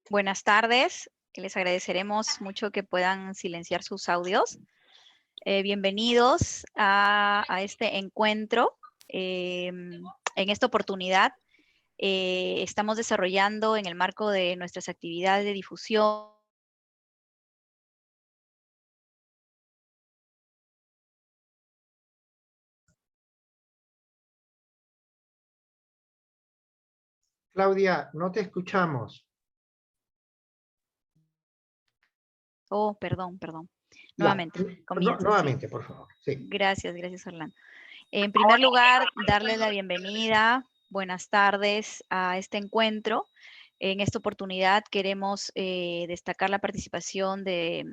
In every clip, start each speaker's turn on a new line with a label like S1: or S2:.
S1: Buenas tardes, les agradeceremos mucho que puedan silenciar sus audios. Bienvenidos a este encuentro. En esta oportunidad estamos desarrollando en el marco de nuestras actividades de difusión
S2: Claudia, no te escuchamos.
S1: Oh, perdón.
S2: Ya,
S1: Nuevamente, comienzo, sí.
S2: nuevamente, por favor. Sí.
S1: Gracias, Orlando. En primer lugar, darles la bienvenida, buenas tardes a este encuentro. En esta oportunidad queremos destacar la participación de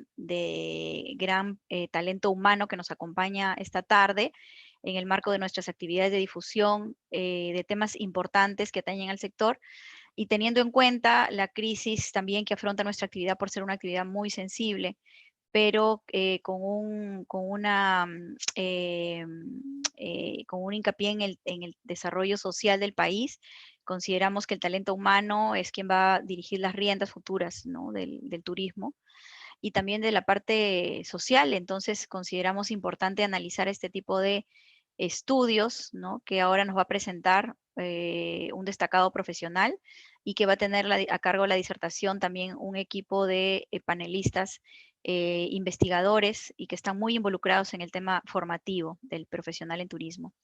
S1: gran talento humano que nos acompaña esta tarde en el marco de nuestras actividades de difusión de temas importantes que atañen al sector y teniendo en cuenta la crisis también que afronta nuestra actividad por ser una actividad muy sensible, pero con un hincapié en el desarrollo social del país. Consideramos que el talento humano es quien va a dirigir las riendas futuras, ¿no?, del turismo y también de la parte social. Entonces, consideramos importante analizar este tipo de estudios, ¿no?, que ahora nos va a presentar un destacado profesional y que va a tener a cargo la disertación también un equipo de panelistas, investigadores y que están muy involucrados en el tema formativo del profesional en turismo.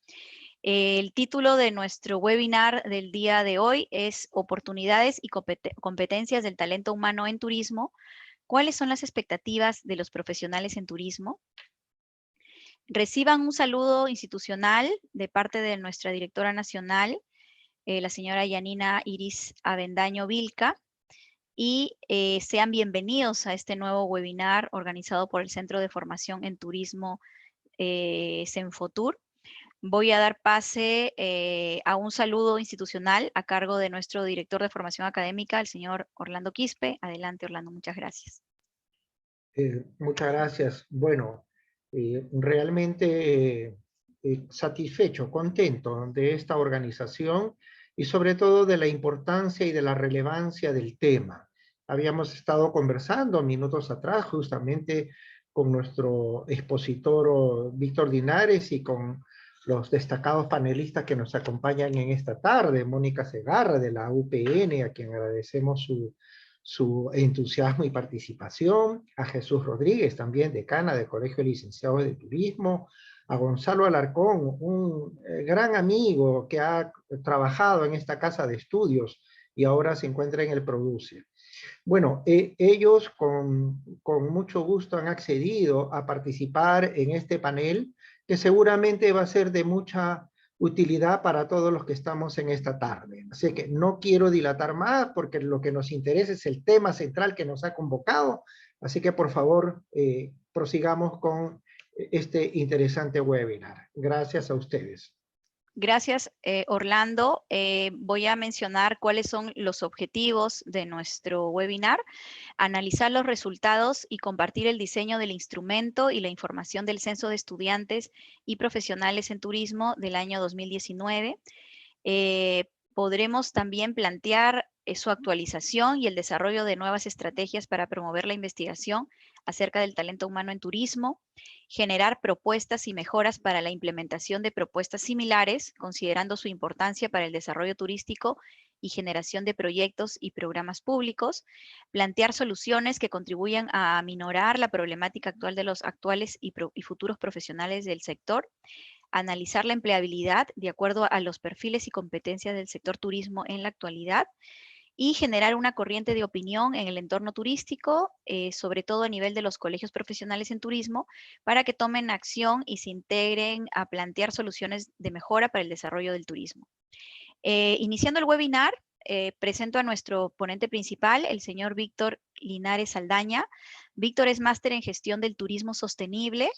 S1: El título de nuestro webinar del día de hoy es Oportunidades y competencias del talento humano en turismo. ¿Cuáles son las expectativas de los profesionales en turismo? Reciban un saludo institucional de parte de nuestra directora nacional, la señora Yanina Iris Avendaño Vilca, y sean bienvenidos a este nuevo webinar organizado por el Centro de Formación en Turismo Senfotur. Voy a dar pase a un saludo institucional a cargo de nuestro director de formación académica, el señor Orlando Quispe. Adelante, Orlando, muchas gracias.
S2: Muchas gracias. Bueno, realmente satisfecho, contento de esta organización y sobre todo de la importancia y de la relevancia del tema. Habíamos estado conversando minutos atrás justamente con nuestro expositor Víctor Linares y con los destacados panelistas que nos acompañan en esta tarde, Mónica Segarra de la UPN, a quien agradecemos su entusiasmo y participación, a Jesús Rodríguez, también decana del Colegio de Licenciados de Turismo, a Gonzalo Alarcón, un gran amigo que ha trabajado en esta casa de estudios y ahora se encuentra en el Produce. Bueno, ellos con mucho gusto han accedido a participar en este panel, que seguramente va a ser de mucha utilidad para todos los que estamos en esta tarde. Así que no quiero dilatar más porque lo que nos interesa es el tema central que nos ha convocado. Así que por favor, prosigamos con este interesante webinar. Gracias a ustedes.
S1: Gracias, Orlando. Voy a mencionar cuáles son los objetivos de nuestro webinar, analizar los resultados y compartir el diseño del instrumento y la información del Censo de Estudiantes y Profesionales en Turismo del año 2019. Podremos también plantear su actualización y el desarrollo de nuevas estrategias para promover la investigación acerca del talento humano en turismo, generar propuestas y mejoras para la implementación de propuestas similares, considerando su importancia para el desarrollo turístico y generación de proyectos y programas públicos, plantear soluciones que contribuyan a aminorar la problemática actual de los actuales y futuros profesionales del sector, analizar la empleabilidad de acuerdo a los perfiles y competencias del sector turismo en la actualidad y generar una corriente de opinión en el entorno turístico, sobre todo a nivel de los colegios profesionales en turismo, para que tomen acción y se integren a plantear soluciones de mejora para el desarrollo del turismo. Iniciando el webinar, presento a nuestro ponente principal, el señor Víctor Linares Saldaña. Víctor es máster en gestión del turismo sostenible,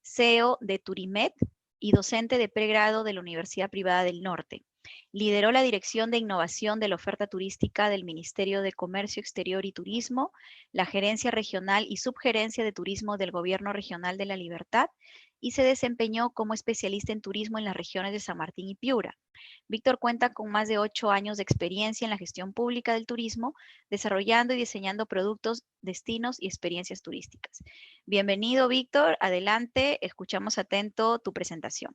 S1: CEO de Turimed y docente de pregrado de la Universidad Privada del Norte. Lideró la Dirección de Innovación de la Oferta Turística del Ministerio de Comercio Exterior y Turismo, la Gerencia Regional y Subgerencia de Turismo del Gobierno Regional de La Libertad y se desempeñó como especialista en turismo en las regiones de San Martín y Piura. Víctor cuenta con más de 8 años de experiencia en la gestión pública del turismo, desarrollando y diseñando productos, destinos y experiencias turísticas. Bienvenido, Víctor. Adelante, escuchamos atento tu presentación.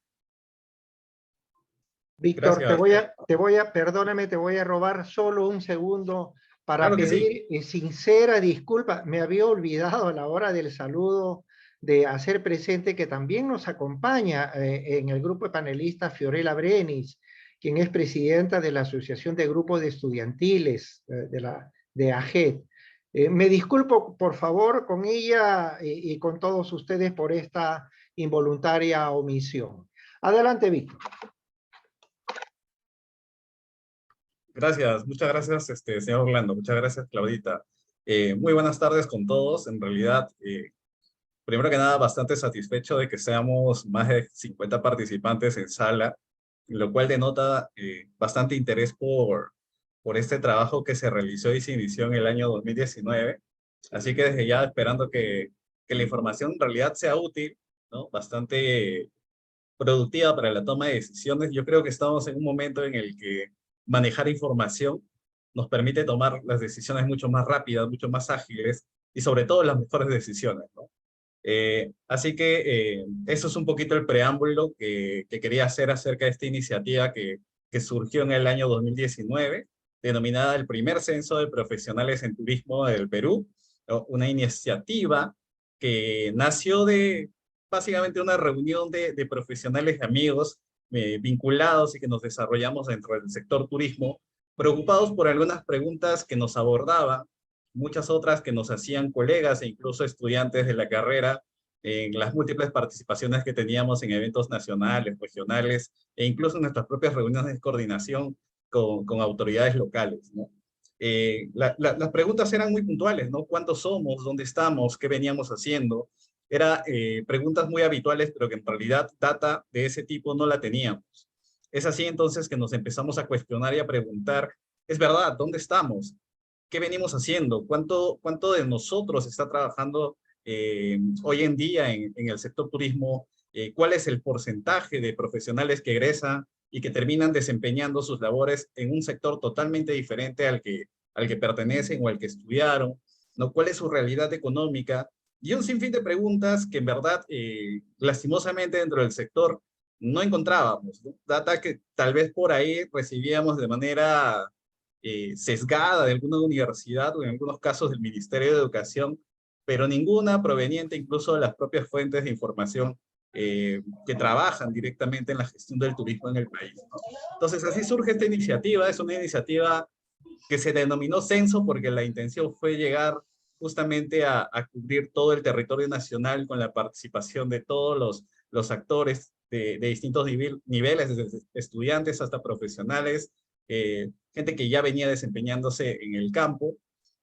S2: Víctor,
S3: Gracias.
S2: perdóname, te voy a robar solo un segundo para
S3: Claro que sí.
S2: pedir sincera disculpa. Me había olvidado a la hora del saludo de hacer presente que también nos acompaña en el grupo de panelistas Fiorella Brenis, quien es presidenta de la Asociación de Grupos de Estudiantiles de AGED. Me disculpo, por favor, con ella y con todos ustedes por esta involuntaria omisión. Adelante, Víctor.
S3: Gracias, muchas gracias, señor Orlando. Muchas gracias, Claudita. Muy buenas tardes con todos. En realidad, primero que nada, bastante satisfecho de que seamos más de 50 participantes en sala, lo cual denota bastante interés por este trabajo que se realizó y se inició en el año 2019. Así que desde ya esperando que la información en realidad sea útil, ¿no? Bastante productiva para la toma de decisiones. Yo creo que estamos en un momento en el que manejar información nos permite tomar las decisiones mucho más rápidas, mucho más ágiles y sobre todo las mejores decisiones, ¿no? Así que eso es un poquito el preámbulo que quería hacer acerca de esta iniciativa que surgió en el año 2019, denominada el primer censo de profesionales en turismo del Perú, ¿no? Una iniciativa que nació de básicamente una reunión de profesionales y amigos vinculados y que nos desarrollamos dentro del sector turismo, preocupados por algunas preguntas que nos abordaban, muchas otras que nos hacían colegas e incluso estudiantes de la carrera en las múltiples participaciones que teníamos en eventos nacionales, regionales e incluso en nuestras propias reuniones de coordinación con autoridades locales, ¿no? Las preguntas eran muy puntuales, ¿no? ¿Cuántos somos? ¿Dónde estamos? ¿Qué veníamos haciendo? Eran preguntas muy habituales, pero que en realidad data de ese tipo no la teníamos. Es así entonces que nos empezamos a cuestionar y a preguntar, ¿es verdad? ¿Dónde estamos? ¿Qué venimos haciendo? ¿Cuánto de nosotros está trabajando hoy en día en el sector turismo? ¿Cuál es el porcentaje de profesionales que egresan y que terminan desempeñando sus labores en un sector totalmente diferente al que pertenecen o al que estudiaron? ¿No? ¿Cuál es su realidad económica? Y un sinfín de preguntas que en verdad, lastimosamente dentro del sector, no encontrábamos, ¿no? Data que tal vez por ahí recibíamos de manera sesgada de alguna universidad o en algunos casos del Ministerio de Educación, pero ninguna proveniente incluso de las propias fuentes de información que trabajan directamente en la gestión del turismo en el país, ¿no? Entonces así surge esta iniciativa. Es una iniciativa que se denominó censo porque la intención fue llegar justamente a cubrir todo el territorio nacional con la participación de todos los actores de distintos niveles, desde estudiantes hasta profesionales, gente que ya venía desempeñándose en el campo,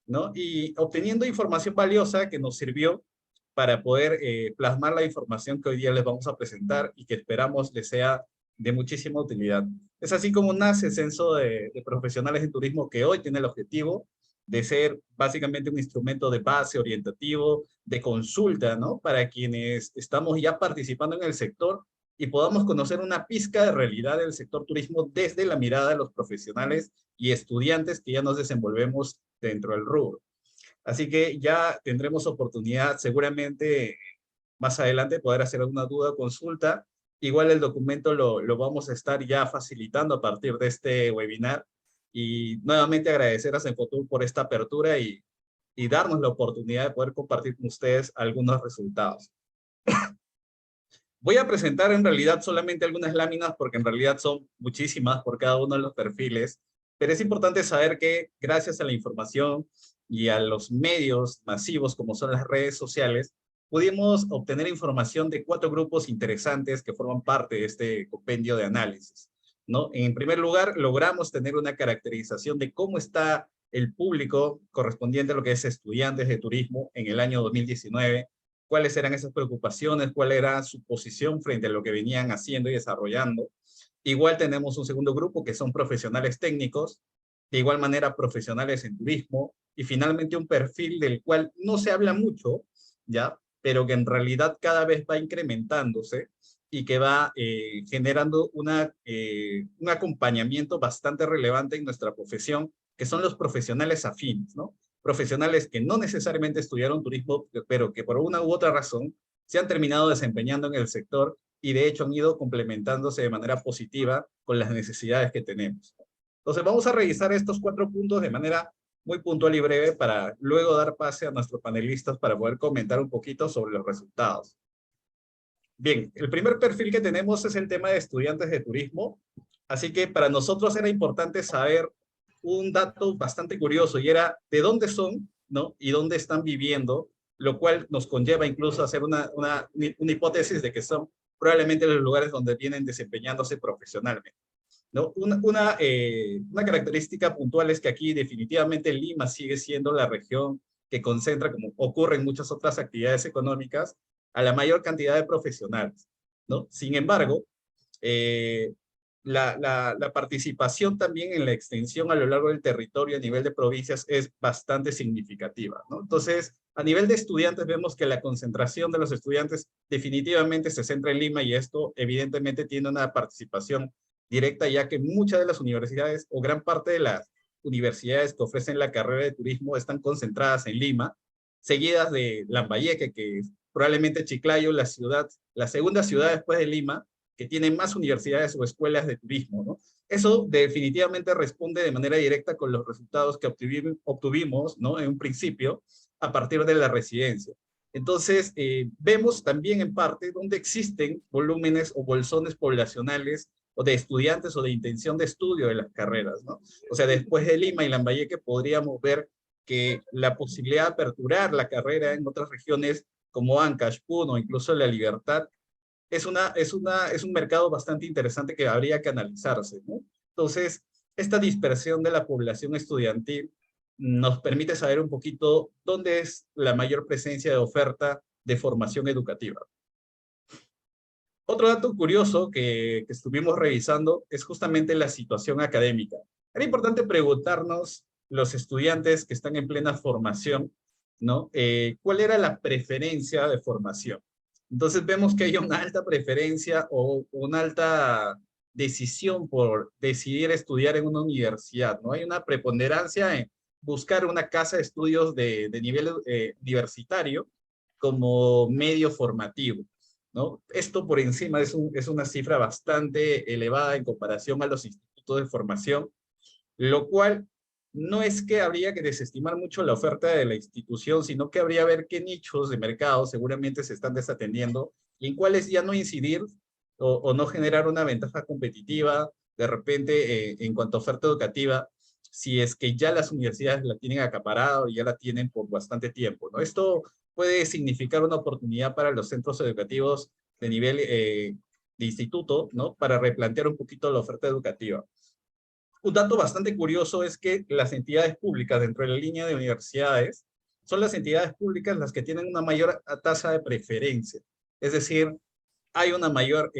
S3: ¿no? Y obteniendo información valiosa que nos sirvió para poder plasmar la información que hoy día les vamos a presentar y que esperamos les sea de muchísima utilidad. Es así como nace el Censo de Profesionales en Turismo, que hoy tiene el objetivo de ser básicamente un instrumento de base orientativo, de consulta, ¿no? Para quienes estamos ya participando en el sector y podamos conocer una pizca de realidad del sector turismo desde la mirada de los profesionales y estudiantes que ya nos desenvolvemos dentro del rubro. Así que ya tendremos oportunidad seguramente más adelante de poder hacer alguna duda o consulta. Igual el documento lo vamos a estar ya facilitando a partir de este webinar. Y nuevamente agradecer a Senfotur por esta apertura y darnos la oportunidad de poder compartir con ustedes algunos resultados. Voy a presentar en realidad solamente algunas láminas porque en realidad son muchísimas por cada uno de los perfiles, pero es importante saber que gracias a la información y a los medios masivos como son las redes sociales, pudimos obtener información de 4 grupos interesantes que forman parte de este compendio de análisis, ¿no? En primer lugar, logramos tener una caracterización de cómo está el público correspondiente a lo que es estudiantes de turismo en el año 2019, cuáles eran esas preocupaciones, cuál era su posición frente a lo que venían haciendo y desarrollando. Igual tenemos un segundo grupo que son profesionales técnicos, de igual manera profesionales en turismo, y finalmente un perfil del cual no se habla mucho, ¿ya? pero que en realidad cada vez va incrementándose y que va generando un acompañamiento bastante relevante en nuestra profesión, que son los profesionales afines, ¿no? Profesionales que no necesariamente estudiaron turismo, pero que por una u otra razón se han terminado desempeñando en el sector y de hecho han ido complementándose de manera positiva con las necesidades que tenemos. Entonces vamos a revisar estos 4 puntos de manera muy puntual y breve para luego dar pase a nuestros panelistas para poder comentar un poquito sobre los resultados. Bien, el primer perfil que tenemos es el tema de estudiantes de turismo, así que para nosotros era importante saber un dato bastante curioso y era de dónde son, ¿no? Y dónde están viviendo, lo cual nos conlleva incluso a hacer una hipótesis de que son probablemente los lugares donde vienen desempeñándose profesionalmente, ¿no? Una característica puntual es que aquí definitivamente Lima sigue siendo la región que concentra, como ocurre en muchas otras actividades económicas, a la mayor cantidad de profesionales, ¿no? Sin embargo, la participación también en la extensión a lo largo del territorio a nivel de provincias es bastante significativa, ¿no? Entonces, a nivel de estudiantes vemos que la concentración de los estudiantes definitivamente se centra en Lima y esto evidentemente tiene una participación directa, ya que muchas de las universidades o gran parte de las universidades que ofrecen la carrera de turismo están concentradas en Lima, seguidas de Lambayeque, que es probablemente Chiclayo, la segunda ciudad después de Lima, que tiene más universidades o escuelas de turismo, ¿no? Eso definitivamente responde de manera directa con los resultados que obtuvimos, ¿no? En un principio, a partir de la residencia. Entonces, vemos también en parte donde existen volúmenes o bolsones poblacionales o de estudiantes o de intención de estudio de las carreras, ¿no? O sea, después de Lima y Lambayeque podríamos ver que la posibilidad de aperturar la carrera en otras regiones como Ancash, Puno, incluso La Libertad, es un mercado bastante interesante que habría que analizarse, ¿no? Entonces, esta dispersión de la población estudiantil nos permite saber un poquito dónde es la mayor presencia de oferta de formación educativa. Otro dato curioso que estuvimos revisando es justamente la situación académica. Era importante preguntarnos, los estudiantes que están en plena formación, ¿no? ¿Cuál era la preferencia de formación? Entonces vemos que hay una alta preferencia o una alta decisión por decidir estudiar en una universidad, ¿no? Hay una preponderancia en buscar una casa de estudios de nivel universitario como medio formativo, ¿no? Esto por encima es una cifra bastante elevada en comparación a los institutos de formación, lo cual no es que habría que desestimar mucho la oferta de la institución, sino que habría que ver qué nichos de mercado seguramente se están desatendiendo y en cuáles ya no incidir o no generar una ventaja competitiva de repente en cuanto a oferta educativa, si es que ya las universidades la tienen acaparado y ya la tienen por bastante tiempo, ¿no? Esto puede significar una oportunidad para los centros educativos de nivel de instituto, ¿no? Para replantear un poquito la oferta educativa. Un dato bastante curioso es que las entidades públicas dentro de la línea de universidades son las entidades públicas las que tienen una mayor tasa de preferencia. Es decir, hay una mayor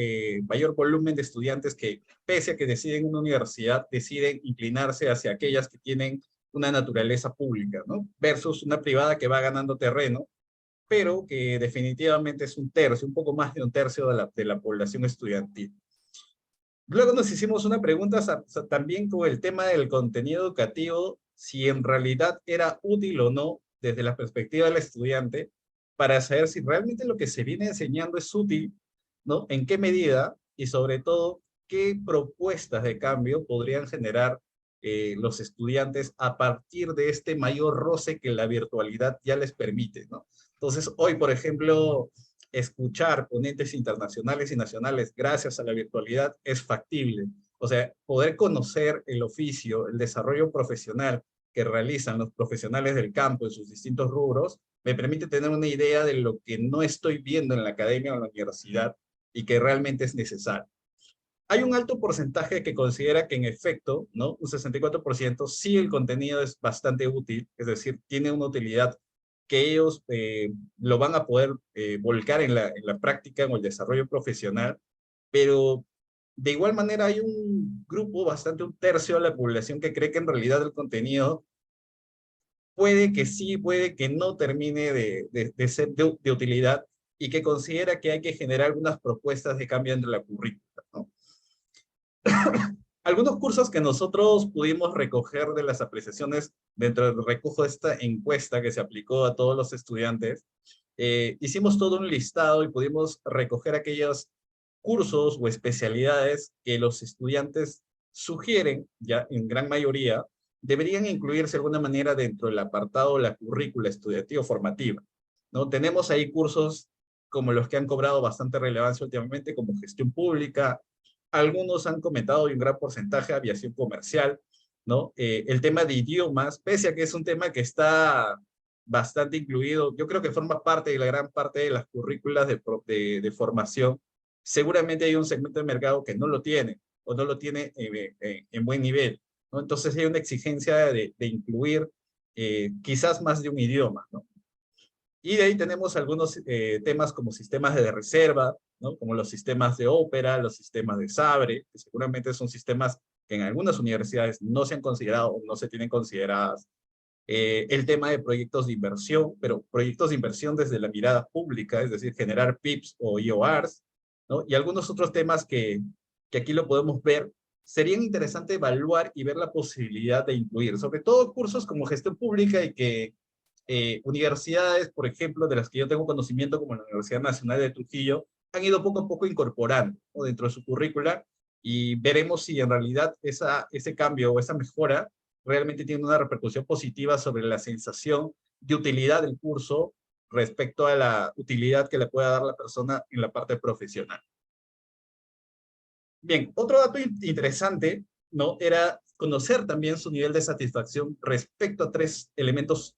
S3: volumen de estudiantes que, pese a que deciden una universidad, deciden inclinarse hacia aquellas que tienen una naturaleza pública, ¿no? Versus una privada que va ganando terreno, pero que definitivamente es un tercio, un poco más de un tercio de la población estudiantil. Luego nos hicimos una pregunta también con el tema del contenido educativo, si en realidad era útil o no desde la perspectiva del estudiante, para saber si realmente lo que se viene enseñando es útil, ¿no? En qué medida y sobre todo qué propuestas de cambio podrían generar los estudiantes a partir de este mayor roce que la virtualidad ya les permite, ¿no? Entonces, hoy, por ejemplo, escuchar ponentes internacionales y nacionales gracias a la virtualidad es factible. O sea, poder conocer el oficio, el desarrollo profesional que realizan los profesionales del campo en sus distintos rubros, me permite tener una idea de lo que no estoy viendo en la academia o en la universidad y que realmente es necesario. Hay un alto porcentaje que considera que en efecto, ¿no? Un 64%, sí el contenido es bastante útil, es decir, tiene una utilidad que ellos lo van a poder volcar en la práctica o el desarrollo profesional, pero de igual manera hay un grupo, bastante un tercio de la población que cree que en realidad el contenido puede que sí, puede que no termine de ser de utilidad, y que considera que hay que generar algunas propuestas de cambio entre la currícula, ¿no? Algunos cursos que nosotros pudimos recoger de las apreciaciones dentro del recojo de esta encuesta que se aplicó a todos los estudiantes, hicimos todo un listado y pudimos recoger aquellos cursos o especialidades que los estudiantes sugieren, ya en gran mayoría, deberían incluirse de alguna manera dentro del apartado de la currícula estudiantil formativa, ¿no? Tenemos ahí cursos como los que han cobrado bastante relevancia últimamente, como gestión pública. Algunos han comentado, y un gran porcentaje, aviación comercial, ¿no? El tema de idiomas, pese a que es un tema que está bastante incluido, yo creo que forma parte de la gran parte de las currículas de formación. Seguramente hay un segmento de mercado que no lo tiene, o no lo tiene en buen nivel, ¿no? Entonces hay una exigencia de incluir quizás más de un idioma, ¿no? Y de ahí tenemos algunos temas como sistemas de reserva, ¿no? Como los sistemas de Opera, los sistemas de Sabre, que seguramente son sistemas que en algunas universidades no se han considerado o no se tienen consideradas. El tema de proyectos de inversión, pero proyectos de inversión desde la mirada pública, es decir, generar PIPs o IORs, ¿no? Y algunos otros temas que aquí lo podemos ver. Sería interesante evaluar y ver la posibilidad de incluir, sobre todo cursos como gestión pública, y que universidades, por ejemplo, de las que yo tengo conocimiento, como la Universidad Nacional de Trujillo, han ido poco a poco incorporando, ¿no?, dentro de su currícula, y veremos si en realidad ese cambio o esa mejora realmente tiene una repercusión positiva sobre la sensación de utilidad del curso respecto a la utilidad que le pueda dar la persona en la parte profesional. Bien, otro dato interesante, ¿no?, era conocer también su nivel de satisfacción respecto a 3 elementos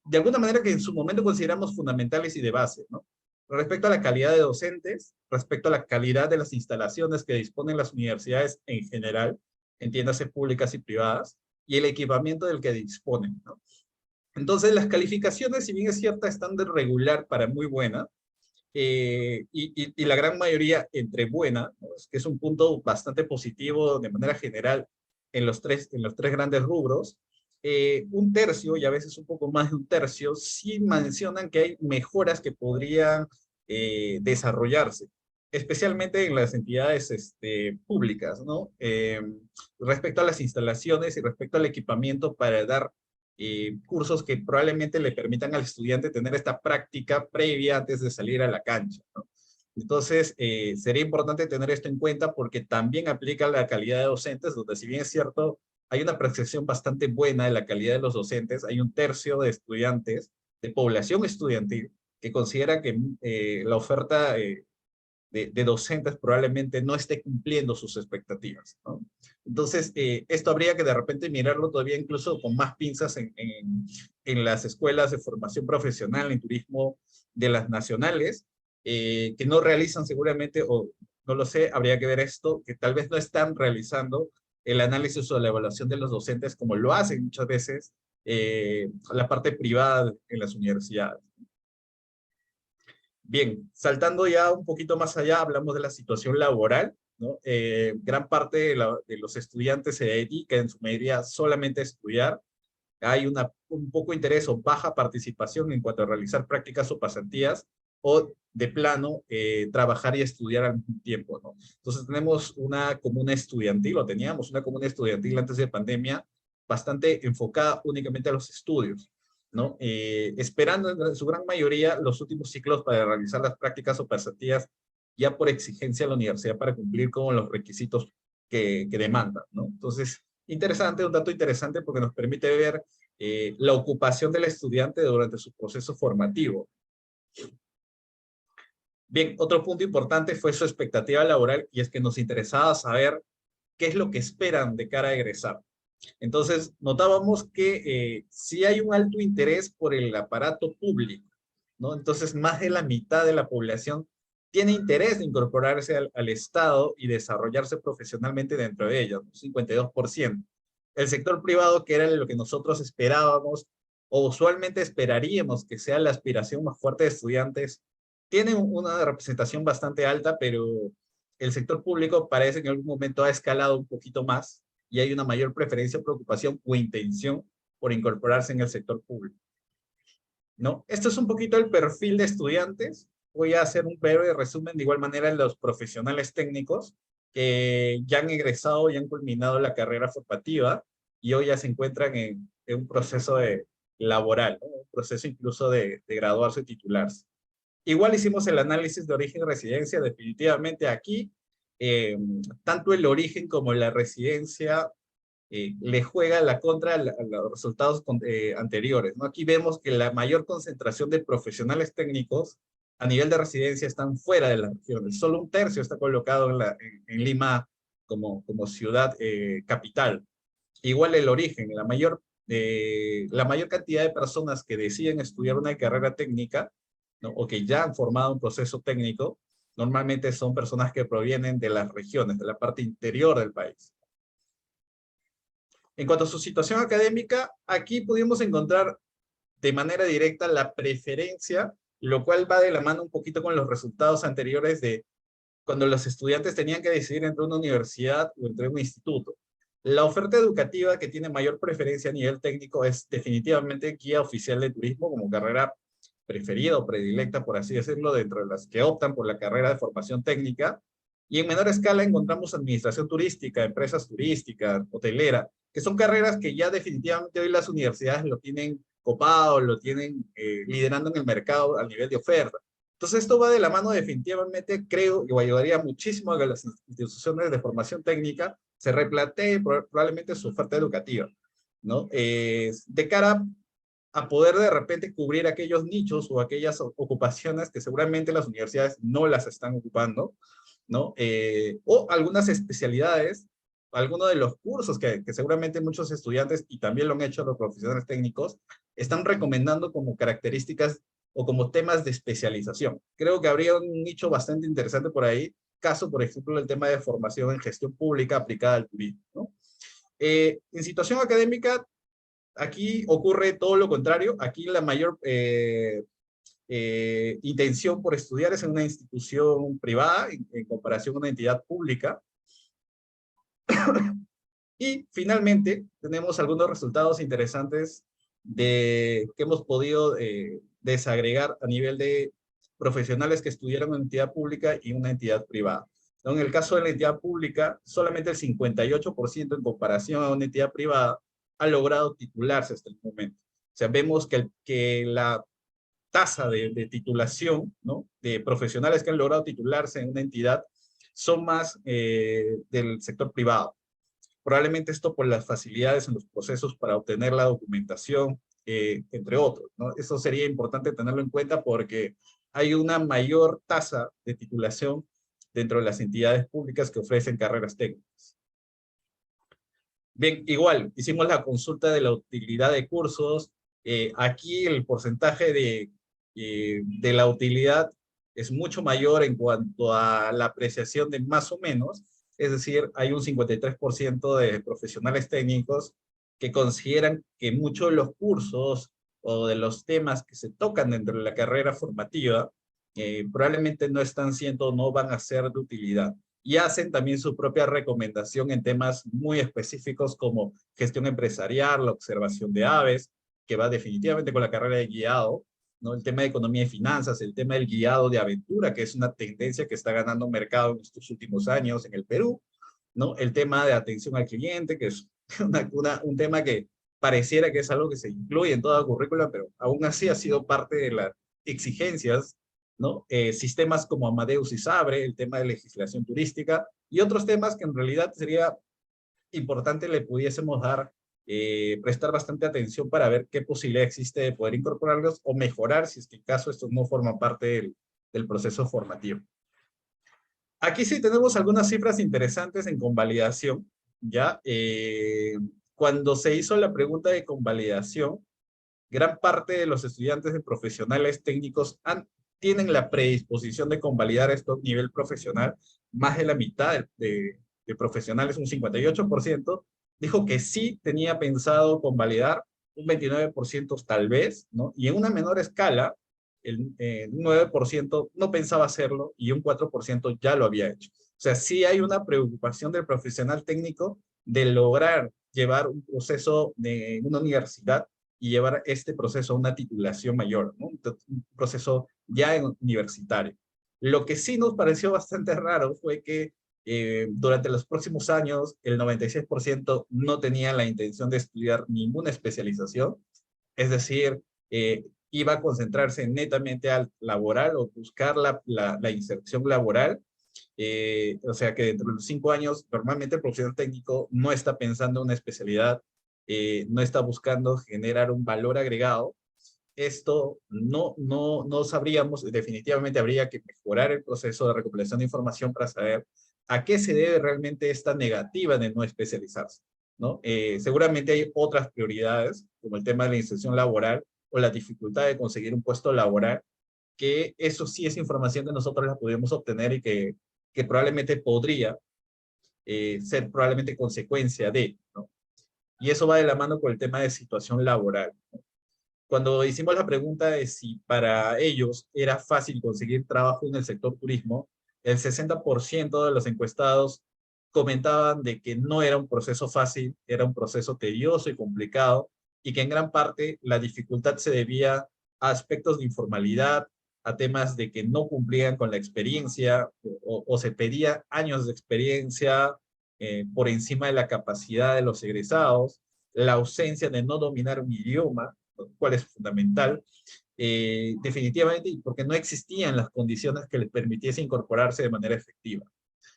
S3: de alguna manera que en su momento consideramos fundamentales y de base, ¿no? Respecto a la calidad de docentes, respecto a la calidad de las instalaciones que disponen las universidades en general, entiéndase públicas y privadas, y el equipamiento del que disponen, ¿no? Entonces, las calificaciones, si bien es cierta, están de regular para muy buena, y la gran mayoría entre buena, ¿no?, que es un punto bastante positivo de manera general en los tres grandes rubros. Un tercio, y a veces un poco más de un tercio, sí mencionan que hay mejoras que podrían desarrollarse, especialmente en las entidades públicas, ¿no? Respecto a las instalaciones y respecto al equipamiento para dar cursos que probablemente le permitan al estudiante tener esta práctica previa antes de salir a la cancha, ¿no? Entonces, sería importante tener esto en cuenta, porque también aplica a la calidad de docentes, donde, si bien es cierto, hay una percepción bastante buena de la calidad de los docentes, hay un tercio de estudiantes, de población estudiantil, que considera que la oferta de docentes probablemente no esté cumpliendo sus expectativas, ¿no? Entonces, esto habría que de repente mirarlo todavía incluso con más pinzas en las escuelas de formación profesional en turismo de las nacionales, que no realizan seguramente, o no lo sé, habría que ver esto, que tal vez no están realizando el análisis o la evaluación de los docentes como lo hacen muchas veces la parte privada en las universidades. Bien, saltando ya un poquito más allá, hablamos de la situación laboral, ¿no? Gran parte de los estudiantes se dedica en su mayoría solamente a estudiar. Hay un poco interés o baja participación en cuanto a realizar prácticas o pasantías, o de plano trabajar y estudiar al mismo tiempo, ¿no? Entonces tenemos una comuna estudiantil, o teníamos una comuna estudiantil antes de pandemia, bastante enfocada únicamente a los estudios, ¿no? Esperando en su gran mayoría los últimos ciclos para realizar las prácticas o pasantías, ya por exigencia de la universidad para cumplir con los requisitos que demandan, ¿no? Entonces, interesante, un dato interesante, porque nos permite ver la ocupación del estudiante durante su proceso formativo. Bien, otro punto importante fue su expectativa laboral, y es que nos interesaba saber qué es lo que esperan de cara a egresar. Entonces, notábamos que sí hay un alto interés por el aparato público, ¿no? Entonces, más de la mitad de la población tiene interés de incorporarse al Estado y desarrollarse profesionalmente dentro de ellos, un 52%. El sector privado, que era lo que nosotros esperábamos, o usualmente esperaríamos que sea la aspiración más fuerte de estudiantes, tiene una representación bastante alta, pero el sector público parece que en algún momento ha escalado un poquito más, y hay una mayor preferencia, preocupación o intención por incorporarse en el sector público, ¿no? Esto es un poquito el perfil de estudiantes. Voy a hacer un breve resumen de igual manera de los profesionales técnicos que ya han egresado y han culminado la carrera formativa y hoy ya se encuentran en un proceso laboral, ¿no? Un proceso incluso de graduarse y titularse. Igual hicimos el análisis de origen y residencia. Definitivamente aquí, tanto el origen como la residencia le juega la contra a los resultados anteriores, ¿no? Aquí vemos que la mayor concentración de profesionales técnicos a nivel de residencia están fuera de las regiones. Solo un tercio está colocado en Lima como ciudad capital. Igual el origen, la mayor cantidad de personas que deciden estudiar una carrera técnica, ¿no? O que ya han formado un proceso técnico, normalmente son personas que provienen de las regiones, de la parte interior del país. En cuanto a su situación académica, aquí pudimos encontrar de manera directa la preferencia, lo cual va de la mano un poquito con los resultados anteriores de cuando los estudiantes tenían que decidir entre una universidad o entre un instituto. La oferta educativa que tiene mayor preferencia a nivel técnico es definitivamente guía oficial de turismo como carrera preferida o predilecta, por así decirlo, dentro de las que optan por la carrera de formación técnica. Y en menor escala encontramos administración turística, empresas turísticas, hotelera, que son carreras que ya definitivamente hoy las universidades lo tienen copado, lo tienen liderando en el mercado a nivel de oferta. Entonces esto va de la mano definitivamente, creo, que ayudaría muchísimo a que las instituciones de formación técnica se replanteen probablemente su oferta educativa, ¿no? De cara a poder de repente cubrir aquellos nichos o aquellas ocupaciones que seguramente las universidades no las están ocupando, ¿no? O algunas especialidades, algunos de los cursos que seguramente muchos estudiantes, y también lo han hecho los profesionales técnicos, están recomendando como características o como temas de especialización. Creo que habría un nicho bastante interesante por ahí, caso, por ejemplo, el tema de formación en gestión pública aplicada al turismo, ¿no? En situación académica, aquí ocurre todo lo contrario. Aquí la mayor intención por estudiar es en una institución privada en comparación a una entidad pública. Y finalmente tenemos algunos resultados interesantes que hemos podido desagregar a nivel de profesionales que estudiaron en una entidad pública y una entidad privada. En el caso de la entidad pública, solamente el 58% en comparación a una entidad privada ha logrado titularse hasta el momento. O sea, vemos que la tasa de titulación, ¿no?, de profesionales que han logrado titularse en una entidad son más del sector privado. Probablemente esto por las facilidades en los procesos para obtener la documentación, entre otros, ¿no? Eso sería importante tenerlo en cuenta porque hay una mayor tasa de titulación dentro de las entidades públicas que ofrecen carreras técnicas. Bien, igual, hicimos la consulta de la utilidad de cursos. Aquí el porcentaje de la utilidad es mucho mayor en cuanto a la apreciación de más o menos. Es decir, hay un 53% de profesionales técnicos que consideran que muchos de los cursos o de los temas que se tocan dentro de la carrera formativa probablemente no van a ser de utilidad. Y hacen también su propia recomendación en temas muy específicos como gestión empresarial, la observación de aves, que va definitivamente con la carrera de guiado, ¿no? El tema de economía y finanzas, el tema del guiado de aventura, que es una tendencia que está ganando mercado en estos últimos años en el Perú, ¿no? El tema de atención al cliente, que es un tema que pareciera que es algo que se incluye en toda currícula, pero aún así ha sido parte de las exigencias, ¿no? Sistemas como Amadeus y Sabre, el tema de legislación turística, y otros temas que en realidad sería importante le pudiésemos prestar bastante atención para ver qué posibilidad existe de poder incorporarlos o mejorar si es que en caso estos no forman parte del proceso formativo. Aquí sí tenemos algunas cifras interesantes en convalidación, ¿ya? Cuando se hizo la pregunta de convalidación, gran parte de los estudiantes de profesionales técnicos tienen la predisposición de convalidar esto a nivel profesional. Más de la mitad de profesionales, un 58%, dijo que sí tenía pensado convalidar, un 29% tal vez, ¿no? Y en una menor escala, un 9% no pensaba hacerlo y un 4% ya lo había hecho. O sea, sí hay una preocupación del profesional técnico de lograr llevar un proceso de una universidad y llevar este proceso a una titulación mayor, ¿no? Un proceso ya universitario. Lo que sí nos pareció bastante raro fue que durante los próximos años el 96% no tenía la intención de estudiar ninguna especialización, es decir, iba a concentrarse netamente al laboral o buscar la inserción laboral. O sea que dentro de los 5 años, normalmente el profesional técnico no está pensando en una especialidad, no está buscando generar un valor agregado. Esto no sabríamos, definitivamente habría que mejorar el proceso de recopilación de información para saber a qué se debe realmente esta negativa de no especializarse, ¿no? Seguramente hay otras prioridades, como el tema de la inserción laboral o la dificultad de conseguir un puesto laboral, que eso sí es información que nosotros la podemos obtener y que probablemente podría ser probablemente consecuencia de, ¿no? Y eso va de la mano con el tema de situación laboral. Cuando hicimos la pregunta de si para ellos era fácil conseguir trabajo en el sector turismo, el 60% de los encuestados comentaban de que no era un proceso fácil, era un proceso tedioso y complicado, y que en gran parte la dificultad se debía a aspectos de informalidad, a temas de que no cumplían con la experiencia o se pedía años de experiencia por encima de la capacidad de los egresados, la ausencia de no dominar un idioma, lo cual es fundamental, definitivamente, porque no existían las condiciones que les permitiese incorporarse de manera efectiva.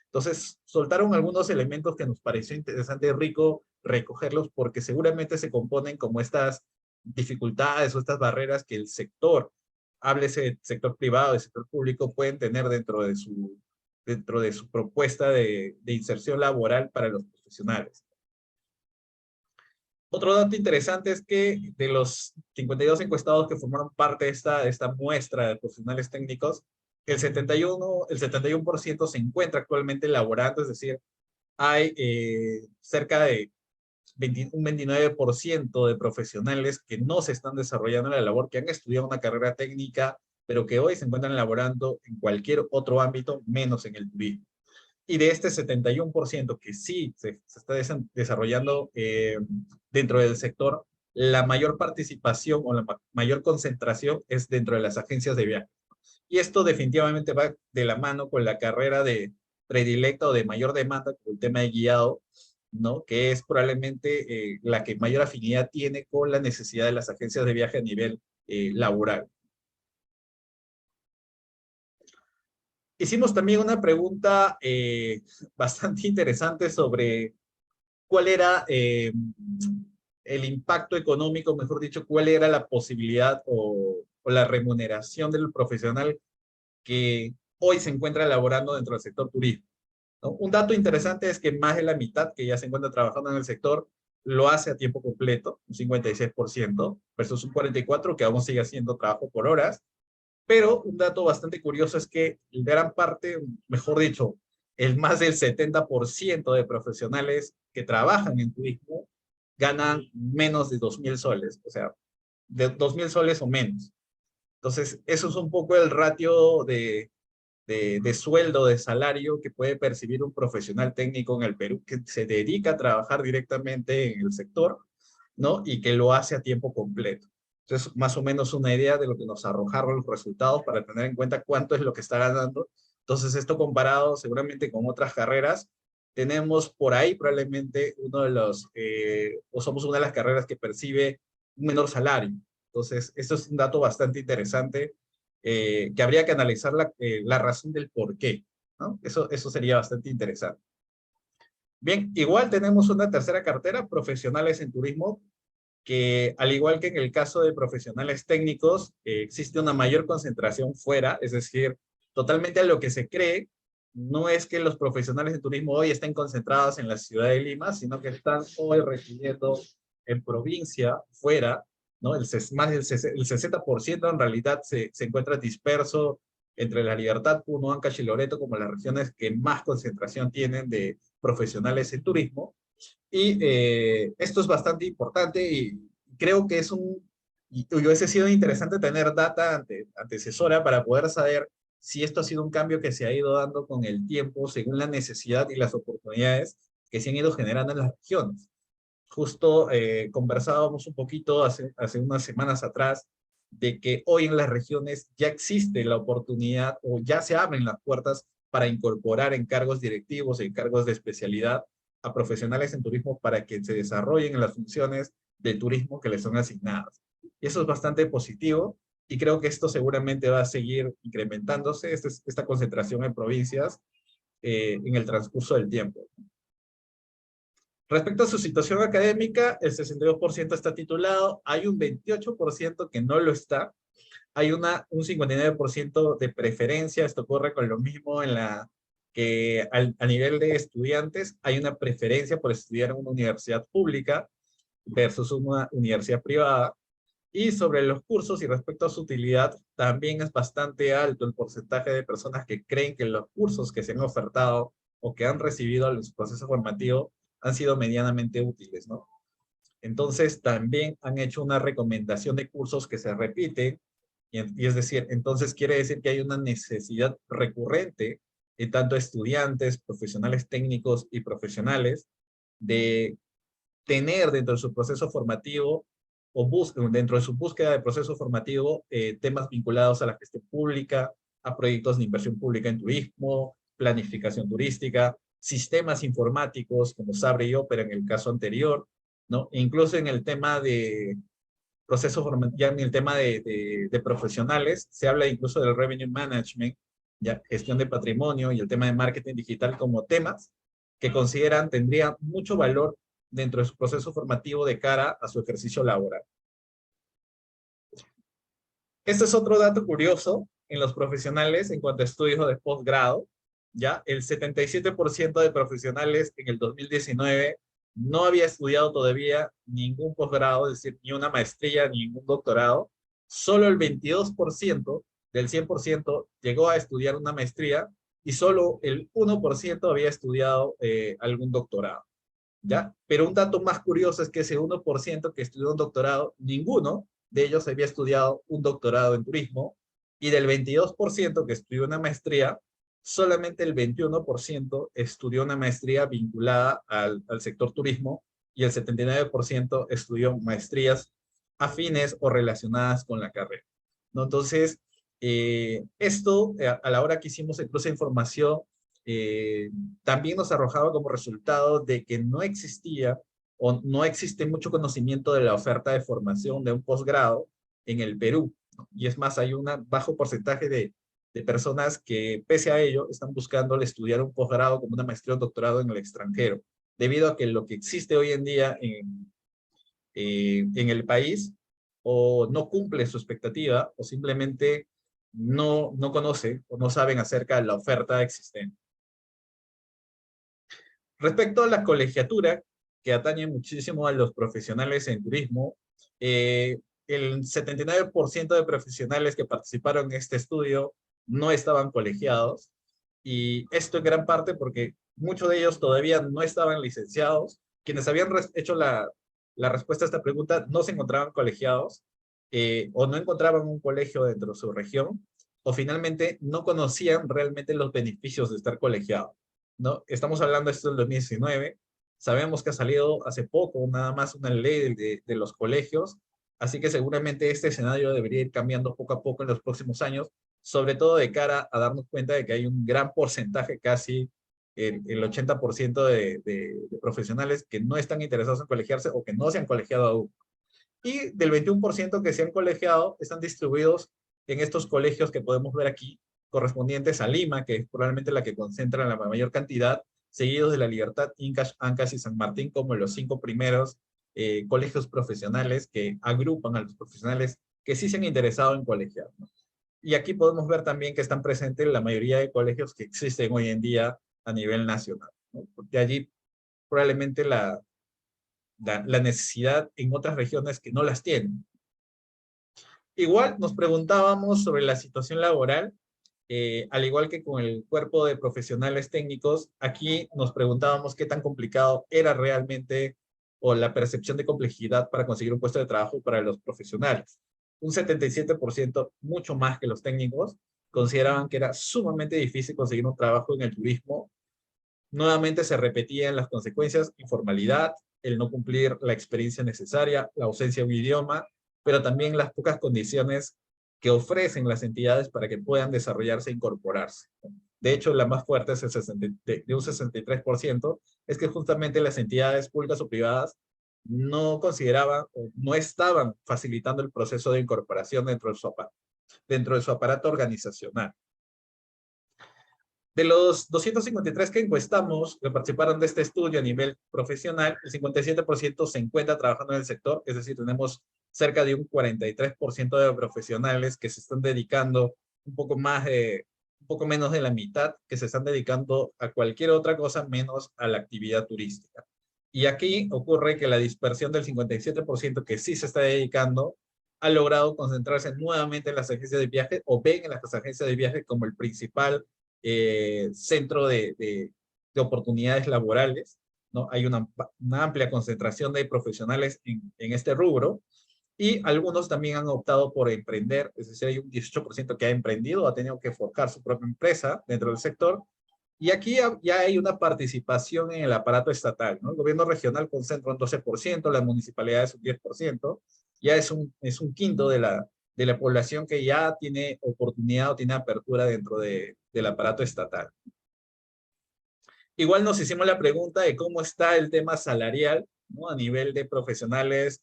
S3: Entonces, soltaron algunos elementos que nos pareció interesante y rico recogerlos porque seguramente se componen como estas dificultades o estas barreras que el sector, háblese del sector privado, del sector público, pueden tener dentro de su propuesta de inserción laboral para los profesionales. Otro dato interesante es que de los 52 encuestados que formaron parte de esta muestra de profesionales técnicos, el 71% se encuentra actualmente laborando, es decir, hay cerca de un 29% de profesionales que no se están desarrollando en la labor, que han estudiado una carrera técnica, pero que hoy se encuentran laborando en cualquier otro ámbito, menos en el turismo. Y de este 71% que sí se está desarrollando dentro del sector, la mayor participación o la mayor concentración es dentro de las agencias de viaje. Y esto definitivamente va de la mano con la carrera de predilecta o de mayor demanda, con el tema de guiado, ¿no? Que es probablemente la que mayor afinidad tiene con la necesidad de las agencias de viaje a nivel laboral. Hicimos también una pregunta bastante interesante sobre cuál era el impacto económico, mejor dicho, cuál era la posibilidad o la remuneración del profesional que hoy se encuentra laborando dentro del sector turismo, ¿no? Un dato interesante es que más de la mitad que ya se encuentra trabajando en el sector lo hace a tiempo completo, un 56%, versus un 44% que aún sigue haciendo trabajo por horas. Pero un dato bastante curioso es que gran parte, mejor dicho, el más del 70% de profesionales que trabajan en turismo ganan menos de 2.000 soles, o sea, de 2.000 soles o menos. Entonces, eso es un poco el ratio de sueldo, de salario que puede percibir un profesional técnico en el Perú que se dedica a trabajar directamente en el sector, ¿no? Y que lo hace a tiempo completo. Entonces, más o menos una idea de lo que nos arrojaron los resultados para tener en cuenta cuánto es lo que está ganando. Entonces, esto comparado seguramente con otras carreras, tenemos por ahí probablemente uno de los, o somos una de las carreras que percibe un menor salario. Entonces, esto es un dato bastante interesante que habría que analizar la razón del por qué, ¿no? Eso sería bastante interesante. Bien, igual tenemos una tercera cartera, profesionales en turismo, que al igual que en el caso de profesionales técnicos, existe una mayor concentración fuera, es decir, totalmente a lo que se cree, no es que los profesionales de turismo hoy estén concentrados en la ciudad de Lima, sino que están hoy residiendo en provincia, fuera, ¿no? Más del 60% en realidad se encuentra disperso entre La Libertad, Puno, Ancash y Loreto como las regiones que más concentración tienen de profesionales en turismo. Y esto es bastante importante y creo que y hubiese sido interesante tener data antecesora para poder saber si esto ha sido un cambio que se ha ido dando con el tiempo según la necesidad y las oportunidades que se han ido generando en las regiones. Justo conversábamos un poquito hace unas semanas atrás de que hoy en las regiones ya existe la oportunidad o ya se abren las puertas para incorporar en cargos directivos, en cargos de especialidad a profesionales en turismo para que se desarrollen en las funciones de turismo que les son asignadas. Y eso es bastante positivo y creo que esto seguramente va a seguir incrementándose, esta concentración en provincias en el transcurso del tiempo. Respecto a su situación académica, el 62% está titulado, hay un 28% que no lo está, hay un 59% de preferencia, esto ocurre con lo mismo que a nivel de estudiantes, hay una preferencia por estudiar en una universidad pública versus una universidad privada, y sobre los cursos y respecto a su utilidad, también es bastante alto el porcentaje de personas que creen que los cursos que se han ofertado o que han recibido en su proceso formativo han sido medianamente útiles, ¿no? Entonces, también han hecho una recomendación de cursos que se repiten, y es decir, entonces quiere decir que hay una necesidad recurrente en tanto estudiantes, profesionales técnicos y profesionales de tener dentro de su proceso formativo o dentro de su búsqueda de proceso formativo temas vinculados a la gestión pública, a proyectos de inversión pública en turismo, planificación turística, sistemas informáticos como Sabre y Opera en el caso anterior, ¿no? E incluso en el tema de proceso formativo, ya en el tema de profesionales, se habla incluso del revenue management, ya gestión de patrimonio y el tema de marketing digital como temas que consideran tendría mucho valor dentro de su proceso formativo de cara a su ejercicio laboral. Este es otro dato curioso en los profesionales en cuanto a estudios de posgrado. Ya el 77% de profesionales en el 2019 no había estudiado todavía ningún posgrado, es decir, ni una maestría, ni ningún doctorado. Solo el 22% del 100% llegó a estudiar una maestría y solo el 1% había estudiado algún doctorado. ¿Ya? Pero un dato más curioso es que ese 1% que estudió un doctorado, ninguno de ellos había estudiado un doctorado en turismo, y del 22% que estudió una maestría, solamente el 21% estudió una maestría vinculada al sector turismo, y el 79% estudió maestrías afines o relacionadas con la carrera, ¿no? Entonces, esto, a la hora que hicimos el cruce de información, también nos arrojaba como resultado de que no existía o no existe mucho conocimiento de la oferta de formación de un posgrado en el Perú, ¿no? Y es más, hay un bajo porcentaje de personas que, pese a ello, están buscando estudiar un posgrado como una maestría o doctorado en el extranjero, debido a que lo que existe hoy en día en el país o no cumple su expectativa o simplemente no conoce o no saben acerca de la oferta existente. Respecto a la colegiatura, que atañe muchísimo a los profesionales en turismo, el 79% de profesionales que participaron en este estudio no estaban colegiados, y esto en gran parte porque muchos de ellos todavía no estaban licenciados. Quienes habían hecho la respuesta a esta pregunta no se encontraban colegiados, o no encontraban un colegio dentro de su región, o finalmente no conocían realmente los beneficios de estar colegiado, ¿no? Estamos hablando de esto del 2019, sabemos que ha salido hace poco nada más una ley de los colegios, así que seguramente este escenario debería ir cambiando poco a poco en los próximos años, sobre todo de cara a darnos cuenta de que hay un gran porcentaje, casi el 80% de profesionales que no están interesados en colegiarse o que no se han colegiado aún. Y del 21% que se han colegiado, están distribuidos en estos colegios que podemos ver aquí, correspondientes a Lima, que es probablemente la que concentra la mayor cantidad, seguidos de La Libertad, Incash, Ancash y San Martín como los 5 primeros colegios profesionales que agrupan a los profesionales que sí se han interesado en colegiar, ¿no? Y aquí podemos ver también que están presentes la mayoría de colegios que existen hoy en día a nivel nacional, ¿no? Porque allí probablemente la necesidad en otras regiones que no las tienen. Igual nos preguntábamos sobre la situación laboral, al igual que con el cuerpo de profesionales técnicos, aquí nos preguntábamos qué tan complicado era realmente o la percepción de complejidad para conseguir un puesto de trabajo para los profesionales. Un 77%, mucho más que los técnicos, consideraban que era sumamente difícil conseguir un trabajo en el turismo. Nuevamente se repetían las consecuencias: informalidad, el no cumplir la experiencia necesaria, la ausencia de un idioma, pero también las pocas condiciones que ofrecen las entidades para que puedan desarrollarse e incorporarse. De hecho, la más fuerte es de un 63%, es que justamente las entidades públicas o privadas no consideraban o no estaban facilitando el proceso de incorporación dentro de su aparato organizacional. De los 253 que encuestamos, que participaron de este estudio a nivel profesional, el 57% se encuentra trabajando en el sector, es decir, tenemos cerca de un 43% de profesionales que se están dedicando un poco menos de la mitad, que se están dedicando a cualquier otra cosa menos a la actividad turística. Y aquí ocurre que la dispersión del 57% que sí se está dedicando ha logrado concentrarse nuevamente en las agencias de viaje o ven en las agencias de viaje como el principal centro de oportunidades laborales, ¿no? Hay una amplia concentración de profesionales en este rubro, y algunos también han optado por emprender, es decir, hay un 18% que ha emprendido, ha tenido que forjar su propia empresa dentro del sector, y aquí ya hay una participación en el aparato estatal, ¿no? El gobierno regional concentra un 12%, las municipalidades un 10%, ya es un quinto de la población que ya tiene oportunidad o tiene apertura dentro del aparato estatal. Igual nos hicimos la pregunta de cómo está el tema salarial, ¿no? A nivel de profesionales,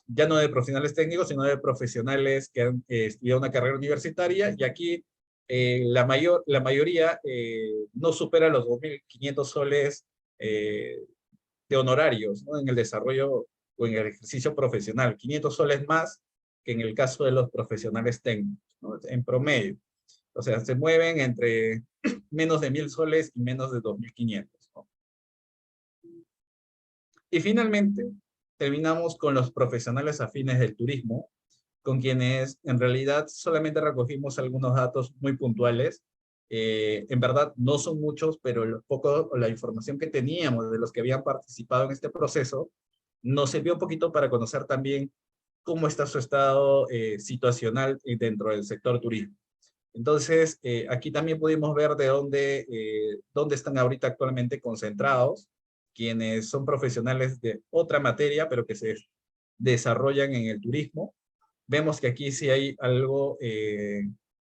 S3: ya no de profesionales técnicos, sino de profesionales que han estudiado una carrera universitaria, y aquí la mayoría no supera los 2.500 soles de honorarios, ¿no? En el desarrollo o en el ejercicio profesional, 500 soles más que en el caso de los profesionales técnicos, ¿no? En promedio. O sea, se mueven entre menos de 1.000 soles y menos de 2.500, ¿no? Y finalmente, terminamos con los profesionales afines del turismo, con quienes en realidad solamente recogimos algunos datos muy puntuales. En verdad no son muchos, pero la información que teníamos de los que habían participado en este proceso nos sirvió un poquito para conocer también cómo está su estado situacional dentro del sector turismo. Entonces, aquí también pudimos ver de dónde están ahorita actualmente concentrados, quienes son profesionales de otra materia, pero que se desarrollan en el turismo. Vemos que aquí sí hay algo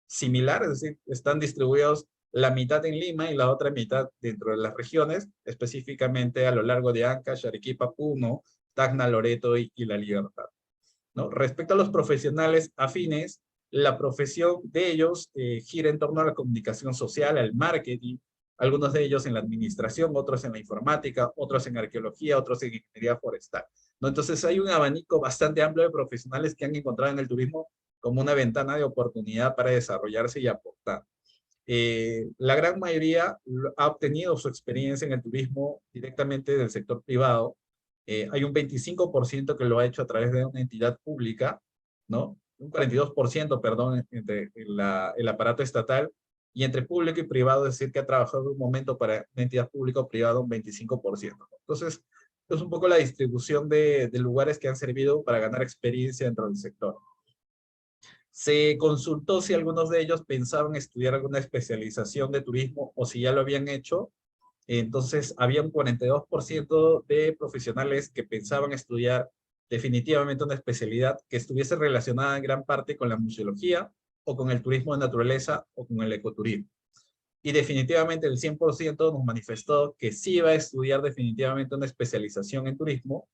S3: similar, es decir, están distribuidos la mitad en Lima y la otra mitad dentro de las regiones, específicamente a lo largo de Ancash, Arequipa, Puno, Tacna, Loreto y La Libertad, ¿no? Respecto a los profesionales afines, la profesión de ellos gira en torno a la comunicación social, al marketing, algunos de ellos en la administración, otros en la informática, otros en arqueología, otros en ingeniería forestal, ¿no? Entonces hay un abanico bastante amplio de profesionales que han encontrado en el turismo como una ventana de oportunidad para desarrollarse y aportar. La gran mayoría ha obtenido su experiencia en el turismo directamente del sector privado. Hay un 25% que lo ha hecho a través de una entidad pública, ¿no? Un 42%, perdón, entre el aparato estatal, y entre público y privado, es decir, que ha trabajado en un momento para una entidad pública o privada un 25%. Entonces, es un poco la distribución de lugares que han servido para ganar experiencia dentro del sector. Se consultó si algunos de ellos pensaban estudiar alguna especialización de turismo o si ya lo habían hecho. Entonces, había un 42% de profesionales que pensaban estudiar definitivamente una especialidad que estuviese relacionada en gran parte con la museología o con el turismo de naturaleza o con el ecoturismo. Y definitivamente el 100% nos manifestó que sí iba a estudiar definitivamente una especialización en turismo,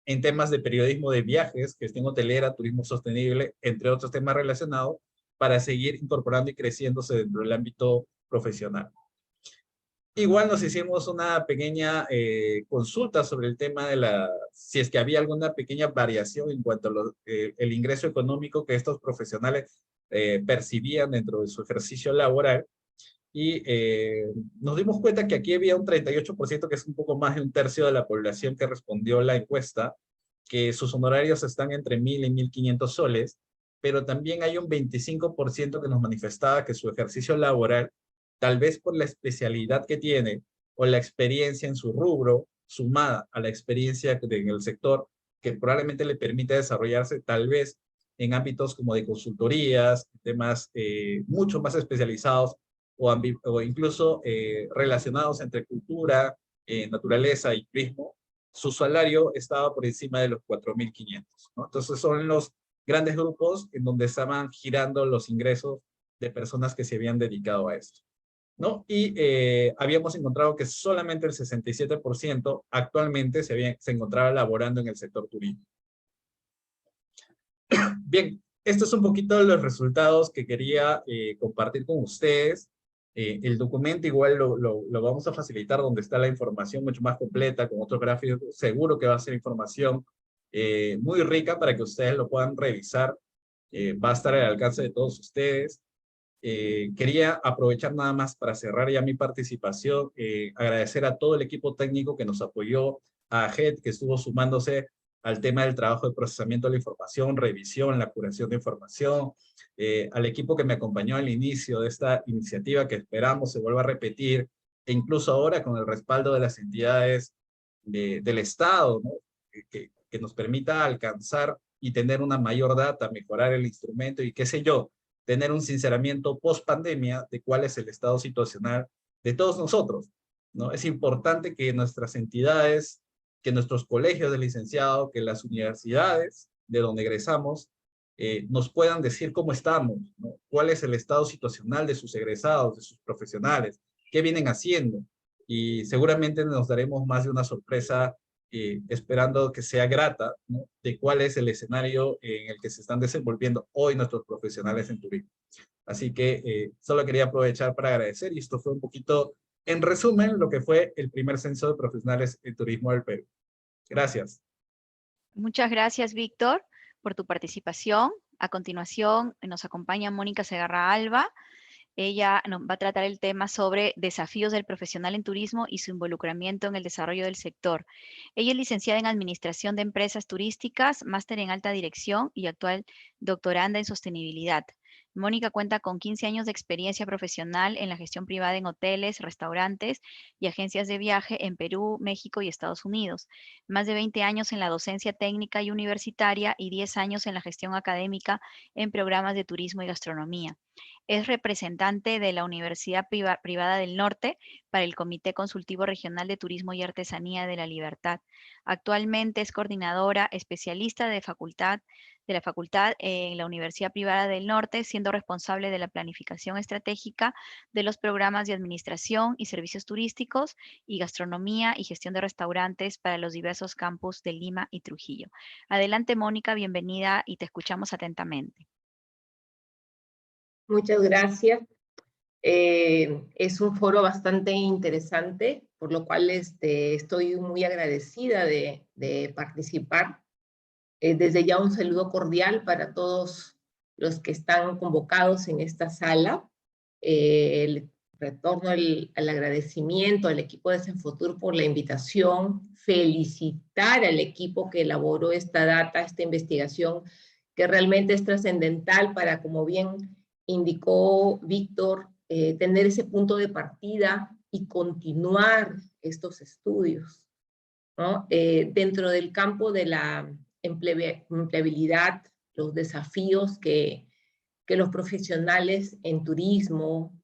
S3: en temas de periodismo de viajes, gestión hotelera, turismo sostenible, entre otros temas relacionados, para seguir incorporando y creciéndose dentro del ámbito profesional. Igual nos hicimos una pequeña consulta sobre el tema de si es que había alguna pequeña variación en cuanto a el ingreso económico que estos profesionales percibían dentro de su ejercicio laboral, y nos dimos cuenta que aquí había un 38%, que es un poco más de un tercio de la población que respondió la encuesta, que sus honorarios están entre 1.000 y 1.500 soles, pero también hay un 25% que nos manifestaba que su ejercicio laboral, tal vez por la especialidad que tiene o la experiencia en su rubro, sumada a la experiencia en el sector, que probablemente le permite desarrollarse tal vez en ámbitos como de consultorías, temas mucho más especializados o incluso relacionados entre cultura, naturaleza y turismo, su salario estaba por encima de los 4.500, ¿no? Entonces son los grandes grupos en donde estaban girando los ingresos de personas que se habían dedicado a esto, ¿no? Y habíamos encontrado que solamente el 67% actualmente se encontraba laborando en el sector turismo. Bien, estos son un poquito los resultados que quería compartir con ustedes. El documento igual lo vamos a facilitar donde está la información mucho más completa, con otros gráficos. Seguro que va a ser información muy rica para que ustedes lo puedan revisar. Va a estar al alcance de todos ustedes. Quería aprovechar nada más para cerrar ya mi participación, agradecer a todo el equipo técnico que nos apoyó, a AGED que estuvo sumándose al tema del trabajo de procesamiento de la información, revisión, la curación de información, al equipo que me acompañó al inicio de esta iniciativa que esperamos se vuelva a repetir, e incluso ahora con el respaldo de las entidades del Estado, ¿no? que nos permita alcanzar y tener una mayor data, mejorar el instrumento y qué sé yo, tener un sinceramiento post pandemia de cuál es el estado situacional de todos nosotros, ¿no? Es importante que nuestras entidades, que nuestros colegios de licenciado, que las universidades de donde egresamos, nos puedan decir cómo estamos, ¿no? Cuál es el estado situacional de sus egresados, de sus profesionales, qué vienen haciendo. Y seguramente nos daremos más de una sorpresa esperando que sea grata, ¿no? De cuál es el escenario en el que se están desenvolviendo hoy nuestros profesionales en turismo. Así que solo quería aprovechar para agradecer, y esto fue un poquito, en resumen, lo que fue el primer censo de profesionales en turismo del Perú. Gracias.
S1: Muchas gracias, Víctor, por tu participación. A continuación nos acompaña Mónica Segarra Alba. Ella nos va a tratar el tema sobre desafíos del profesional en turismo y su involucramiento en el desarrollo del sector. Ella es licenciada en Administración de Empresas Turísticas, máster en Alta Dirección y actual doctoranda en Sostenibilidad. Mónica cuenta con 15 años de experiencia profesional en la gestión privada en hoteles, restaurantes y agencias de viaje en Perú, México y Estados Unidos. Más de 20 años en la docencia técnica y universitaria y 10 años en la gestión académica en programas de turismo y gastronomía. Es representante de la Universidad Privada del Norte para el Comité Consultivo Regional de Turismo y Artesanía de la Libertad. Actualmente es coordinadora especialista de la facultad en la Universidad Privada del Norte, siendo responsable de la planificación estratégica de los programas de administración y servicios turísticos y gastronomía y gestión de restaurantes para los diversos campus de Lima y Trujillo. Adelante, Mónica, bienvenida y te escuchamos atentamente.
S4: Muchas gracias. Es un foro bastante interesante, por lo cual estoy muy agradecida de participar. Desde ya un saludo cordial para todos los que están convocados en esta sala. Retorno al agradecimiento al equipo de Senfotur por la invitación, felicitar al equipo que elaboró esta data, esta investigación, que realmente es trascendental para, como bien indicó Víctor, tener ese punto de partida y continuar estos estudios, ¿no? Dentro del campo de la empleabilidad, los desafíos que los profesionales en turismo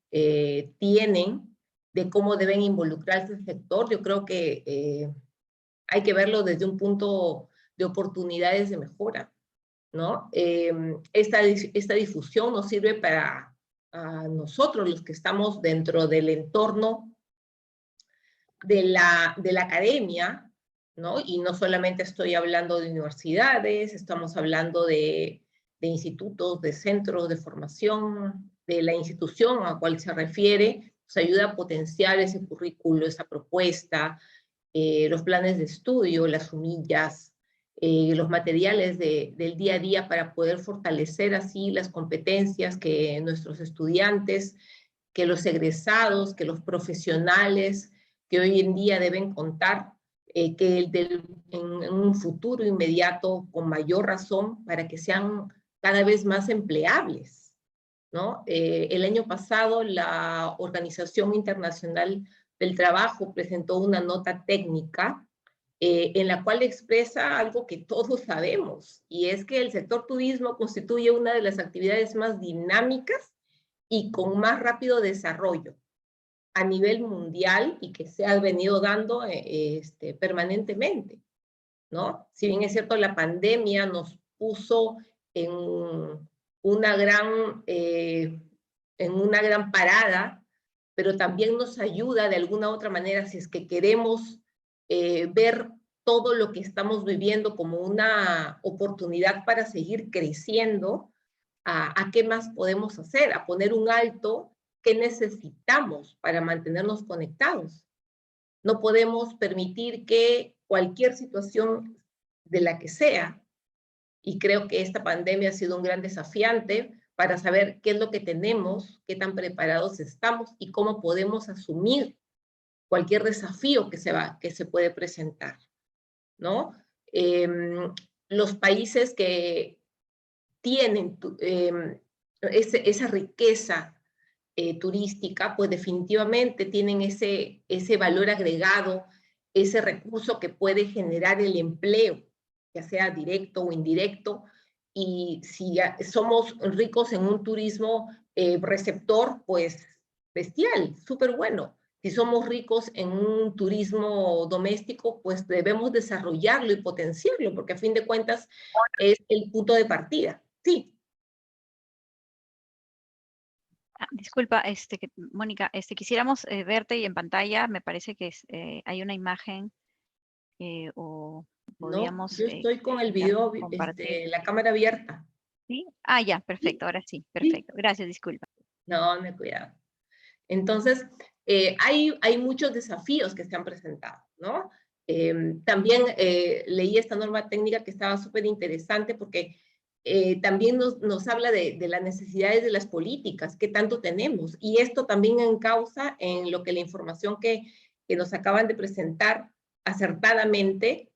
S4: tienen, de cómo deben involucrarse el sector, yo creo que hay que verlo desde un punto de oportunidades de mejora, ¿no? Esta difusión nos sirve para nosotros, los que estamos dentro del entorno de la academia, ¿no? Y no solamente estoy hablando de universidades, estamos hablando de institutos, de centros de formación, de la institución a cual se refiere, nos ayuda a potenciar ese currículo, esa propuesta, los planes de estudio, las humillas, los materiales del día a día para poder fortalecer así las competencias que nuestros estudiantes, que los egresados, que los profesionales que hoy en día deben contar, que en un futuro inmediato con mayor razón para que sean cada vez más empleables, ¿no? El año pasado la Organización Internacional del Trabajo presentó una nota técnica en la cual expresa algo que todos sabemos, y es que el sector turismo constituye una de las actividades más dinámicas y con más rápido desarrollo. a nivel mundial y que se ha venido dando permanentemente, ¿no? Si bien es cierto, la pandemia nos puso en una gran parada, pero también nos ayuda de alguna u otra manera, si es que queremos ver todo lo que estamos viviendo como una oportunidad para seguir creciendo, a qué más podemos hacer, a poner un alto, qué necesitamos para mantenernos conectados. No podemos permitir que cualquier situación de la que sea, y creo que esta pandemia ha sido un gran desafiante para saber qué es lo que tenemos, qué tan preparados estamos y cómo podemos asumir cualquier desafío que se puede presentar, ¿no? Los países que tienen esa riqueza turística, pues definitivamente tienen ese valor agregado, ese recurso que puede generar el empleo, ya sea directo o indirecto, y si somos ricos en un turismo receptor, pues bestial, súper bueno. Si somos ricos en un turismo doméstico, pues debemos desarrollarlo y potenciarlo, porque a fin de cuentas es el punto de partida. Sí.
S1: Disculpa, Mónica, quisiéramos verte y en pantalla me parece que hay una imagen o
S4: No,
S1: podríamos
S4: yo estoy con el video,
S1: compartir.
S4: la cámara abierta.
S1: ¿Sí? Ah, ya, perfecto, ahora sí, perfecto. Gracias, disculpa.
S4: No, me cuidado. Entonces, hay muchos desafíos que se han presentado, ¿no? También leí esta norma técnica que estaba súper interesante porque también nos habla de las necesidades de las políticas, qué tanto tenemos. Y esto también encausa en lo que la información que nos acaban de presentar acertadamente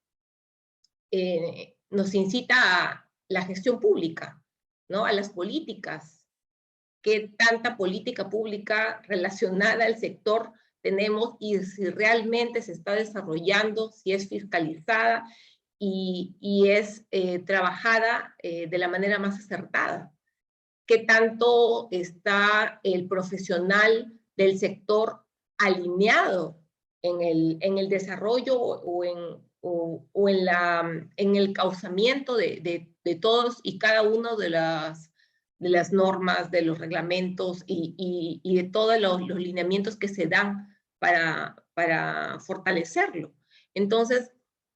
S4: nos incita a la gestión pública, ¿no? A las políticas. ¿Qué tanta política pública relacionada al sector tenemos y si realmente se está desarrollando, si es fiscalizada y es trabajada de la manera más acertada? ¿Qué tanto está el profesional del sector alineado en el desarrollo o en el causamiento de todos y cada uno de las normas, de los reglamentos y de todos los lineamientos que se dan para fortalecerlo? Entonces,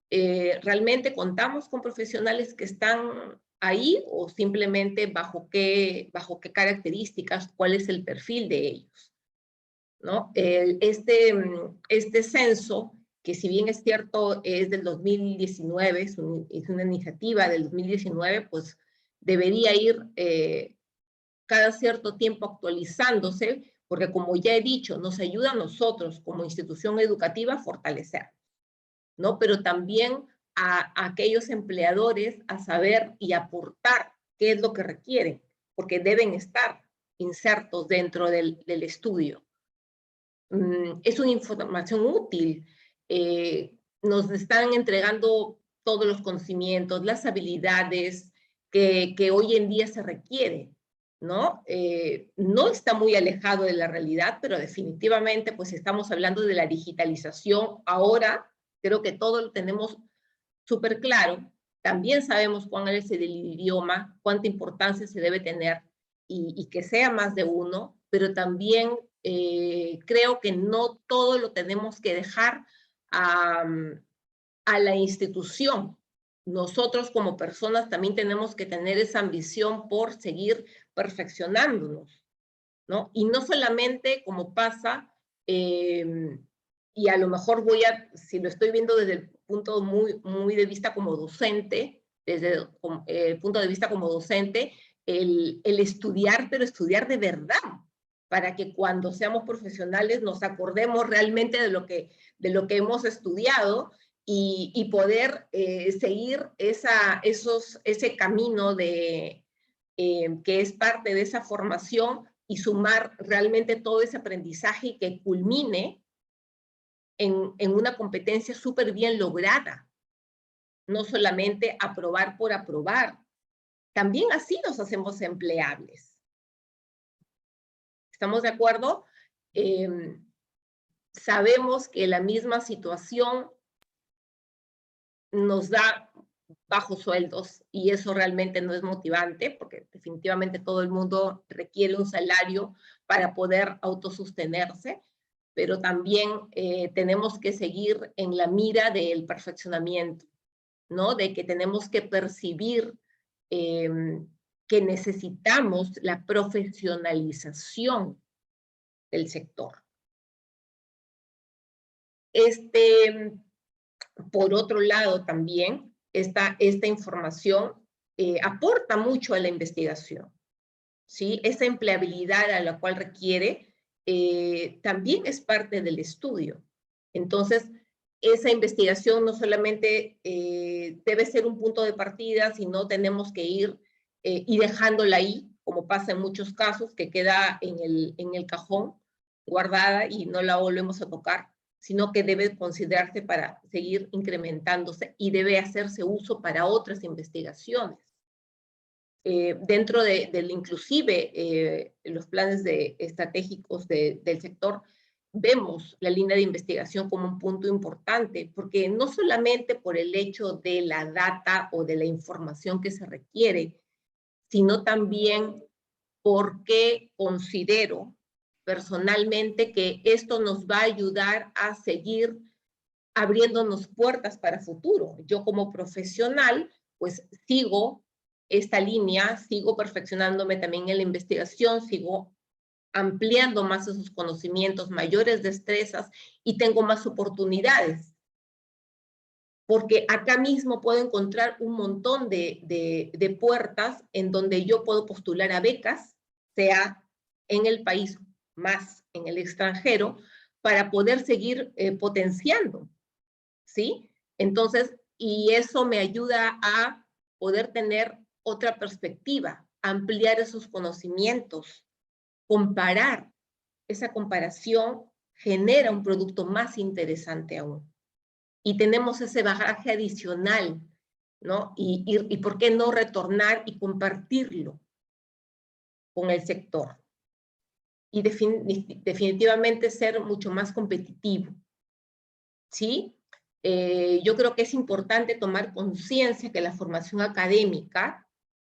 S4: ¿realmente contamos con profesionales que están ahí o simplemente bajo qué características, cuál es el perfil de ellos, ¿no? Este censo, que si bien es cierto es del 2019, es una iniciativa del 2019, pues debería ir cada cierto tiempo actualizándose, porque como ya he dicho, nos ayuda a nosotros como institución educativa a fortalecer, ¿no? Pero también a aquellos empleadores a saber y aportar qué es lo que requieren, porque deben estar insertos dentro del estudio. Es una información útil. Nos están entregando todos los conocimientos, las habilidades que hoy en día se requieren, ¿no? No está muy alejado de la realidad, pero definitivamente pues estamos hablando de la digitalización ahora. Creo que todo lo tenemos súper claro. También sabemos cuál es el idioma, cuánta importancia se debe tener y que sea más de uno, pero también creo que no todo lo tenemos que dejar a la institución. Nosotros como personas también tenemos que tener esa ambición por seguir perfeccionándonos, ¿no? Y no solamente como pasa, y a lo mejor si lo estoy viendo desde el punto muy de vista como docente, desde el punto de vista como docente, el estudiar, pero estudiar de verdad, para que cuando seamos profesionales nos acordemos realmente de lo que hemos estudiado y poder seguir ese camino que es parte de esa formación y sumar realmente todo ese aprendizaje y que culmine en una competencia súper bien lograda. No solamente aprobar por aprobar. También así nos hacemos empleables. ¿Estamos de acuerdo? sabemos que la misma situación nos da bajos sueldos y eso realmente no es motivante porque definitivamente todo el mundo requiere un salario para poder autosostenerse, pero también tenemos que seguir en la mira del perfeccionamiento, ¿no? De que tenemos que percibir que necesitamos la profesionalización del sector. Por otro lado, también, esta información aporta mucho a la investigación, ¿sí? Esa empleabilidad a la cual requiere también es parte del estudio. Entonces, esa investigación no solamente debe ser un punto de partida, sino tenemos que ir y dejándola ahí, como pasa en muchos casos, que queda en el cajón guardada y no la volvemos a tocar, sino que debe considerarse para seguir incrementándose y debe hacerse uso para otras investigaciones. Dentro del inclusive los planes estratégicos del sector, vemos la línea de investigación como un punto importante, porque no solamente por el hecho de la data o de la información que se requiere, sino también porque considero personalmente que esto nos va a ayudar a seguir abriéndonos puertas para futuro. Yo como profesional, pues sigo esta línea, sigo perfeccionándome también en la investigación, sigo ampliando más esos conocimientos, mayores destrezas y tengo más oportunidades. Porque acá mismo puedo encontrar un montón de puertas en donde yo puedo postular a becas, sea en el país más en el extranjero, para poder seguir potenciando, ¿sí? Entonces, y eso me ayuda a poder tener otra perspectiva, ampliar esos conocimientos, comparar. Esa comparación genera un producto más interesante aún. Y tenemos ese bagaje adicional, ¿no? Y ¿por qué no retornar y compartirlo con el sector? Y definitivamente ser mucho más competitivo, ¿sí? Yo creo que es importante tomar conciencia que la formación académica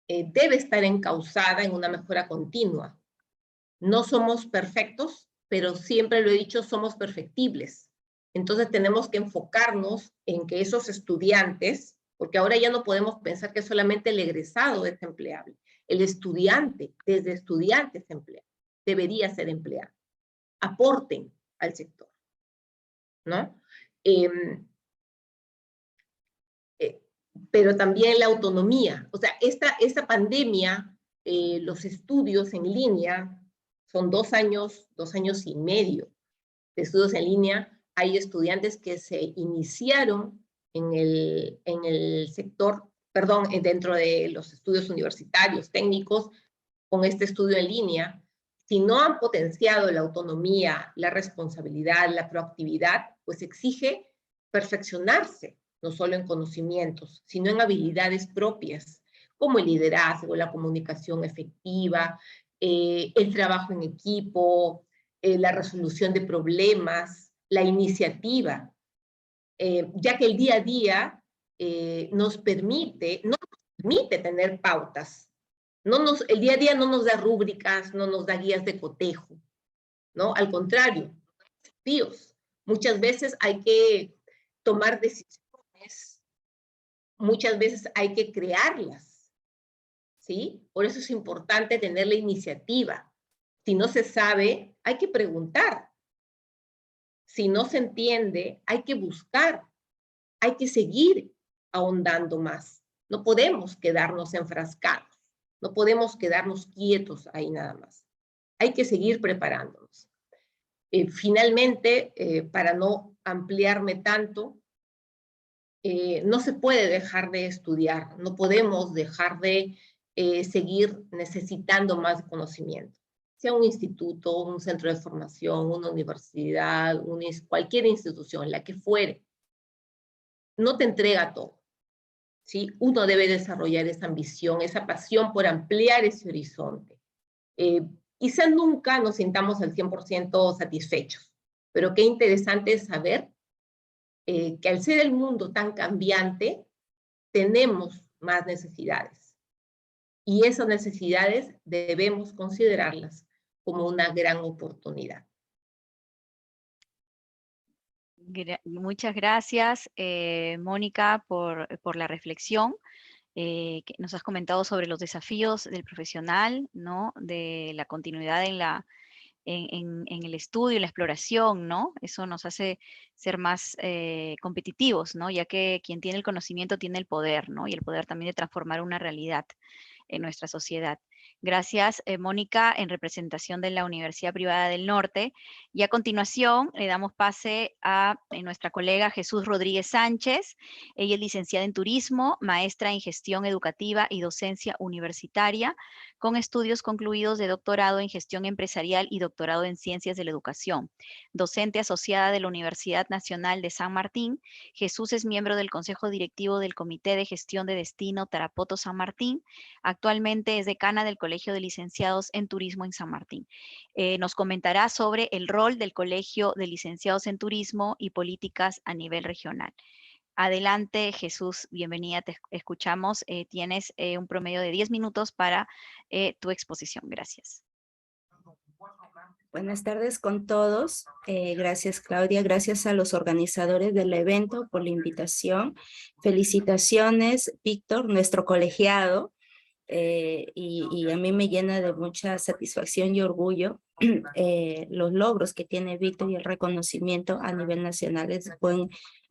S4: debe estar encauzada en una mejora continua. No somos perfectos, pero siempre lo he dicho, somos perfectibles. Entonces tenemos que enfocarnos en que esos estudiantes, porque ahora ya no podemos pensar que solamente el egresado es empleable. El estudiante, desde estudiante es empleado, debería ser empleado. Aporten al sector, ¿no? Pero también la autonomía. O sea, esta pandemia, los estudios en línea, son 2 años y medio de estudios en línea. Hay estudiantes que se iniciaron en el sector, perdón, dentro de los estudios universitarios, técnicos, con este estudio en línea. Si no han potenciado la autonomía, la responsabilidad, la proactividad, pues exige perfeccionarse, no solo en conocimientos, sino en habilidades propias, como el liderazgo, la comunicación efectiva, el trabajo en equipo, la resolución de problemas, la iniciativa, ya que el día a día no nos permite tener pautas. El día a día no nos da rúbricas, no nos da guías de cotejo, ¿no? Al contrario, desafíos. Muchas veces hay que tomar decisiones, muchas veces hay que crearlas, ¿sí? Por eso es importante tener la iniciativa. Si no se sabe, hay que preguntar. Si no se entiende, hay que buscar, hay que seguir ahondando más. No podemos quedarnos enfrascados. No podemos quedarnos quietos ahí nada más. Hay que seguir preparándonos. Finalmente, para no ampliarme tanto, no se puede dejar de estudiar, no podemos dejar de seguir necesitando más conocimiento. Sea un instituto, un centro de formación, una universidad, cualquier institución, la que fuere, no te entrega todo. ¿Sí? Uno debe desarrollar esa ambición, esa pasión por ampliar ese horizonte. Quizá nunca nos sintamos al 100% satisfechos, Pero qué interesante es saber que al ser el mundo tan cambiante, tenemos más necesidades. Y esas necesidades debemos considerarlas como una gran oportunidad.
S1: Muchas gracias, Mónica, por la reflexión. Que nos has comentado sobre los desafíos del profesional, ¿no? De la continuidad en el estudio, en la exploración, ¿no? Eso nos hace ser más competitivos, ¿no? Ya que quien tiene el conocimiento tiene el poder, ¿no? Y el poder también de transformar una realidad en nuestra sociedad. Gracias, Mónica, en representación de la Universidad Privada del Norte. Y a continuación le damos pase a nuestra colega Jesús Rodríguez Sánchez. Ella es licenciada en Turismo, maestra en Gestión Educativa y Docencia Universitaria, con estudios concluidos de doctorado en Gestión Empresarial y doctorado en Ciencias de la Educación. Docente asociada de la Universidad Nacional de San Martín, Jesús es miembro del Consejo Directivo del Comité de Gestión de Destino Tarapoto San Martín. Actualmente es decana del Colegio de Licenciados en Turismo en San Martín. Nos comentará sobre el rol del Colegio de Licenciados en Turismo y políticas a nivel regional. Adelante, Jesús, bienvenida, te escuchamos. Tienes un promedio de 10 minutos para tu exposición. Gracias.
S5: Buenas tardes con todos. Gracias, Claudia. Gracias a los organizadores del evento por la invitación. Felicitaciones, Víctor, nuestro colegiado. Y a mí me llena de mucha satisfacción y orgullo los logros que tiene Víctor y el reconocimiento a nivel nacional. Es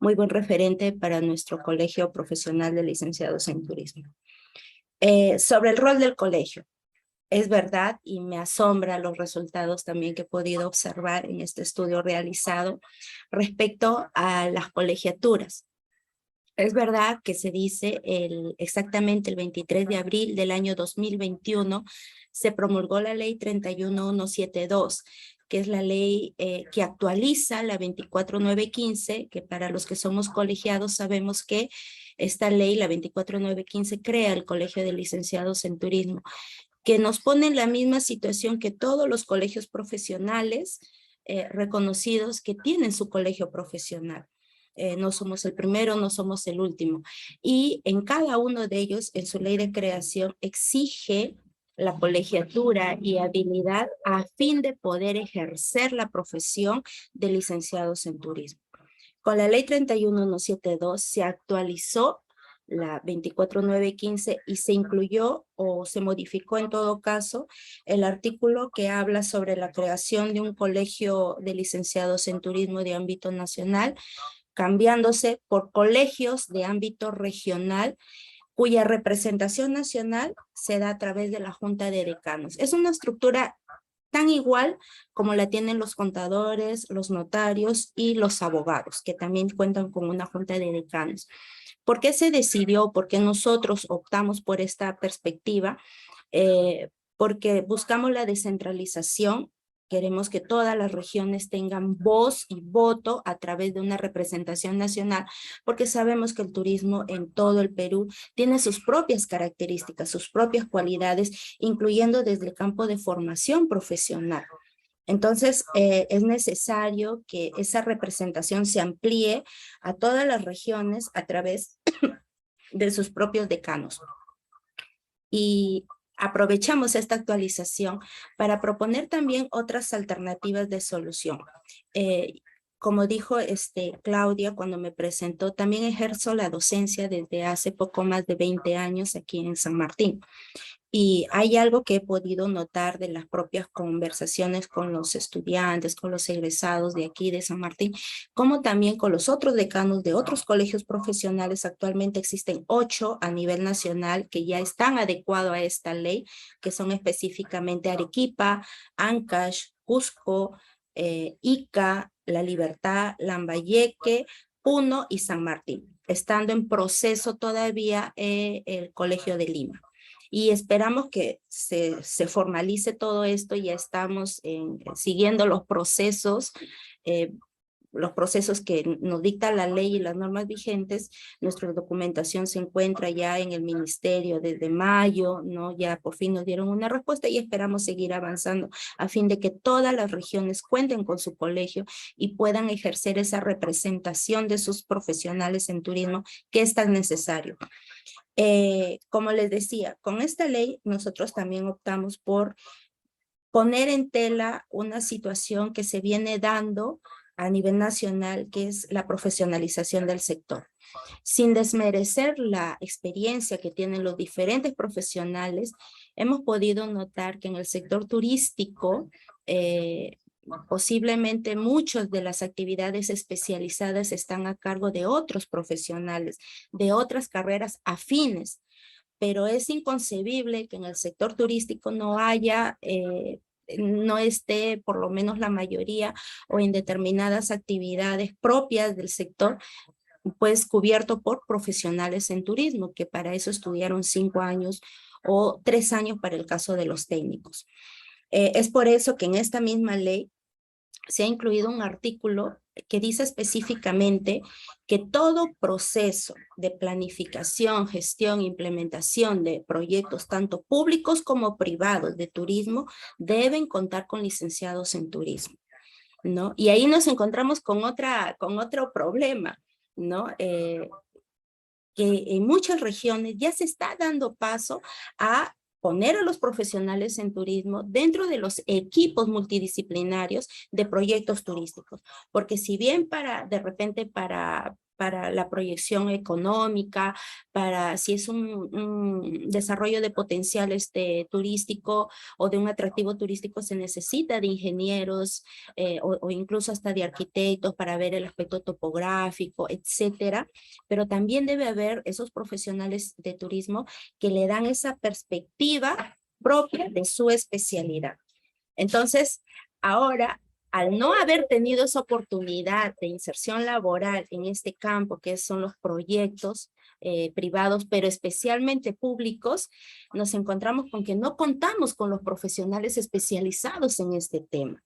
S5: muy buen referente para nuestro colegio profesional de licenciados en turismo. Sobre el rol del colegio. Es verdad y me asombra los resultados también que he podido observar en este estudio realizado respecto a las colegiaturas. Es verdad que se dice exactamente el 23 de abril del año 2021 se promulgó la ley 31172, que es la ley que actualiza la 24915, que para los que somos colegiados sabemos que esta ley, la 24915, crea el Colegio de Licenciados en Turismo, que nos pone en la misma situación que todos los colegios profesionales reconocidos que tienen su colegio profesional. No somos el primero, no somos el último. Y en cada uno de ellos, en su ley de creación, exige la colegiatura y habilidad a fin de poder ejercer la profesión de licenciados en turismo. Con la ley 31172 se actualizó la 24915 y se incluyó o se modificó en todo caso el artículo que habla sobre la creación de un colegio de licenciados en turismo de ámbito nacional, cambiándose por colegios de ámbito regional cuya representación nacional se da a través de la Junta de Decanos. Es una estructura tan igual como la tienen los contadores, los notarios y los abogados, que también cuentan con una Junta de Decanos. ¿Por qué se decidió? ¿Por qué nosotros optamos por esta perspectiva? Porque buscamos la descentralización. Queremos que todas las regiones tengan voz y voto a través de una representación nacional, porque sabemos que el turismo en todo el Perú tiene sus propias características, sus propias cualidades, incluyendo desde el campo de formación profesional. Entonces, es necesario que esa representación se amplíe a todas las regiones a través de sus propios decanos. Y aprovechamos esta actualización para proponer también otras alternativas de solución. Como dijo Claudia cuando me presentó, también ejerzo la docencia desde hace poco más de 20 años aquí en San Martín. Y hay algo que he podido notar de las propias conversaciones con los estudiantes, con los egresados de aquí de San Martín, como también con los otros decanos de otros colegios profesionales. Actualmente existen 8 a nivel nacional que ya están adecuados a esta ley, que son específicamente Arequipa, Ancash, Cusco, Ica, La Libertad, Lambayeque, Puno y San Martín, estando en proceso todavía el Colegio de Lima. Y esperamos que se formalice todo esto. Ya estamos siguiendo los procesos los procesos que nos dicta la ley y las normas vigentes, nuestra documentación se encuentra ya en el ministerio desde mayo, ¿no? Ya por fin nos dieron una respuesta y esperamos seguir avanzando a fin de que todas las regiones cuenten con su colegio y puedan ejercer esa representación de sus profesionales en turismo que es tan necesario. Como les decía, con esta ley nosotros también optamos por poner en tela una situación que se viene dando a nivel nacional, que es la profesionalización del sector. Sin desmerecer la experiencia que tienen los diferentes profesionales, hemos podido notar que en el sector turístico, posiblemente muchas de las actividades especializadas están a cargo de otros profesionales, de otras carreras afines, pero es inconcebible que en el sector turístico no haya, no esté por lo menos la mayoría o en determinadas actividades propias del sector, pues cubierto por profesionales en turismo, que para eso estudiaron 5 años o 3 años para el caso de los técnicos. Es por eso que en esta misma ley se ha incluido un artículo que dice específicamente que todo proceso de planificación, gestión, implementación de proyectos, tanto públicos como privados de turismo, deben contar con licenciados en turismo, ¿no? Y ahí nos encontramos con otro problema, ¿no? Que en muchas regiones ya se está dando paso a poner a los profesionales en turismo dentro de los equipos multidisciplinarios de proyectos turísticos. Porque si bien de repente para la proyección económica, para si es un desarrollo de potencial turístico o de un atractivo turístico, se necesita de ingenieros o incluso hasta de arquitectos para ver el aspecto topográfico, etcétera. Pero también debe haber esos profesionales de turismo que le dan esa perspectiva propia de su especialidad. Entonces, ahora, al no haber tenido esa oportunidad de inserción laboral en este campo, que son los proyectos privados, pero especialmente públicos, nos encontramos con que no contamos con los profesionales especializados en este tema,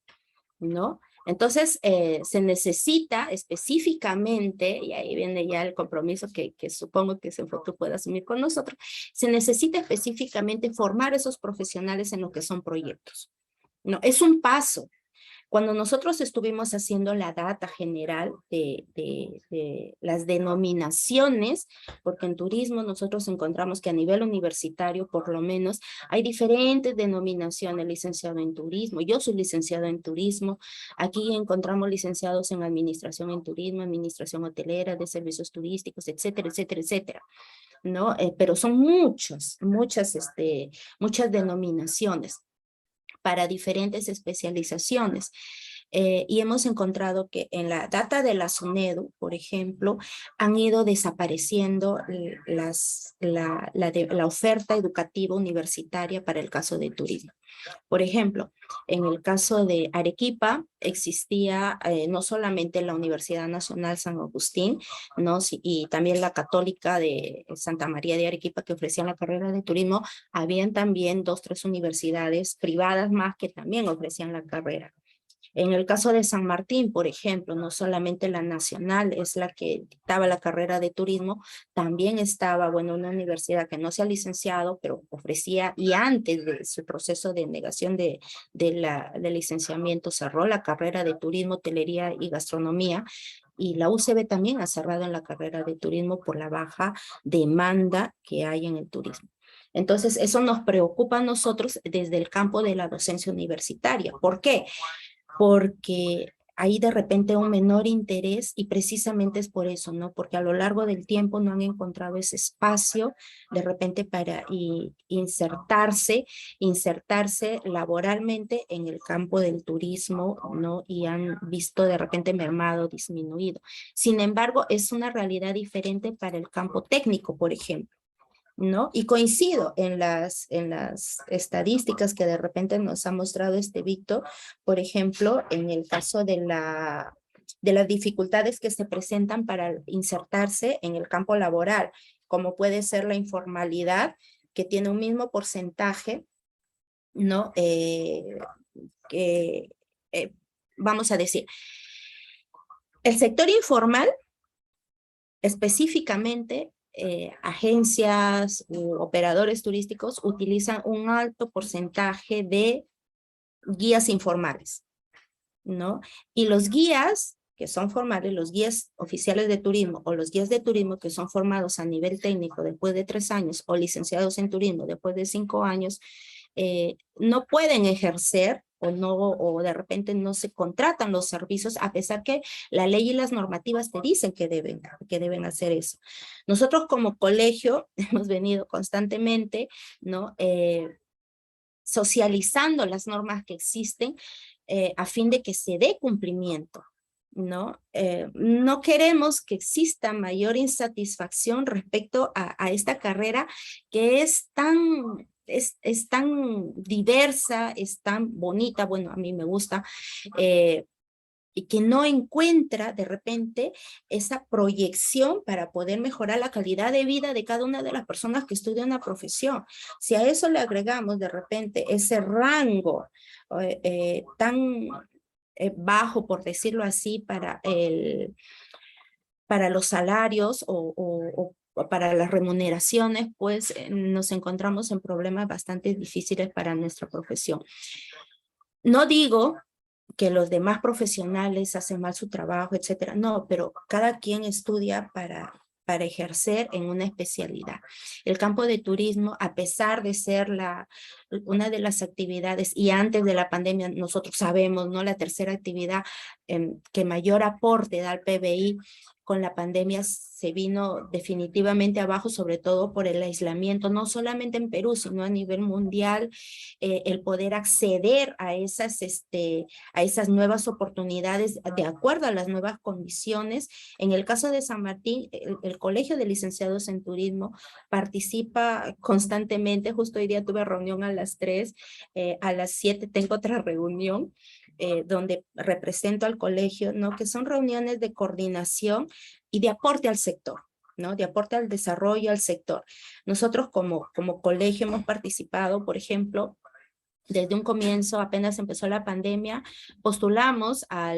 S5: ¿no? Entonces, se necesita específicamente, y ahí viene ya el compromiso que supongo que Senfotur puede asumir con nosotros, se necesita específicamente formar esos profesionales en lo que son proyectos. No, es un paso. Cuando nosotros estuvimos haciendo la data general de las denominaciones, porque en turismo nosotros encontramos que a nivel universitario, por lo menos, hay diferentes denominaciones, licenciado en turismo, yo soy licenciado en turismo, aquí encontramos licenciados en administración en turismo, administración hotelera, de servicios turísticos, etcétera, etcétera, etcétera, ¿no? Pero son muchas denominaciones para diferentes especializaciones. Y hemos encontrado que en la data de la SUNEDU, por ejemplo, han ido desapareciendo la oferta educativa universitaria para el caso de turismo. Por ejemplo, en el caso de Arequipa existía no solamente la Universidad Nacional San Agustín, ¿no? Y también la Católica de Santa María de Arequipa que ofrecían la carrera de turismo, habían también 2 o 3 universidades privadas más que también ofrecían la carrera. En el caso de San Martín, por ejemplo, no solamente la nacional es la que dictaba la carrera de turismo, también estaba, bueno, una universidad que no se ha licenciado, pero ofrecía, y antes de su proceso de negación de licenciamiento, cerró la carrera de turismo, hotelería y gastronomía, y la UCB también ha cerrado en la carrera de turismo por la baja demanda que hay en el turismo. Entonces, eso nos preocupa a nosotros desde el campo de la docencia universitaria. ¿Por qué? Porque hay de repente un menor interés y precisamente es por eso, ¿no? Porque a lo largo del tiempo no han encontrado ese espacio de repente para insertarse laboralmente en el campo del turismo, ¿no? Y han visto de repente mermado, disminuido. Sin embargo, es una realidad diferente para el campo técnico, por ejemplo, ¿no? Y coincido en las estadísticas que de repente nos ha mostrado Víctor, por ejemplo, en el caso de las dificultades que se presentan para insertarse en el campo laboral, como puede ser la informalidad, que tiene un mismo porcentaje, ¿no? Vamos a decir, El sector informal, específicamente, agencias u operadores turísticos utilizan un alto porcentaje de guías informales, ¿no? Y los guías que son formales, los guías oficiales de turismo o los guías de turismo que son formados a nivel técnico después de 3 años o licenciados en turismo después de 5 años, no pueden ejercer o no, o de repente no se contratan los servicios, a pesar que la ley y las normativas te dicen que deben hacer eso. Nosotros como colegio hemos venido constantemente, ¿no? Socializando las normas que existen a fin de que se dé cumplimiento, ¿no? No queremos que exista mayor insatisfacción respecto a esta carrera que es tan diversa, es tan bonita, bueno, a mí me gusta, y que no encuentra de repente esa proyección para poder mejorar la calidad de vida de cada una de las personas que estudian una profesión. Si a eso le agregamos de repente ese rango tan bajo, por decirlo así, para los salarios o para las remuneraciones, pues nos encontramos en problemas bastante difíciles para nuestra profesión. No digo que los demás profesionales hacen mal su trabajo, etcétera. No, pero cada quien estudia para ejercer en una especialidad. El campo de turismo, a pesar de ser una de las actividades, y antes de la pandemia nosotros sabemos, ¿no? La tercera actividad que mayor aporte da al PBI, con la pandemia se vino definitivamente abajo, sobre todo por el aislamiento, no solamente en Perú, sino a nivel mundial, el poder acceder a esas nuevas oportunidades de acuerdo a las nuevas condiciones. En el caso de San Martín, el Colegio de Licenciados en Turismo participa constantemente. Justo hoy día tuve reunión a las 3, a las 7 tengo otra reunión, donde represento al colegio, ¿no? Que son reuniones de coordinación y de aporte al sector, ¿no? De aporte al desarrollo al sector. Nosotros como colegio hemos participado, por ejemplo, desde un comienzo, apenas empezó la pandemia, postulamos a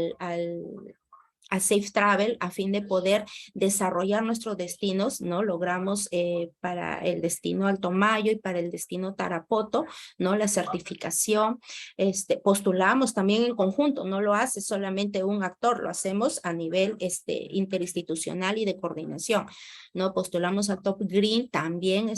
S5: Safe Travel a fin de poder desarrollar nuestros destinos, ¿no? Logramos para el destino Alto Mayo y para el destino Tarapoto, ¿no? La certificación, postulamos también en conjunto, no lo hace solamente un actor, lo hacemos a nivel interinstitucional y de coordinación, ¿no? Postulamos a Top Green, también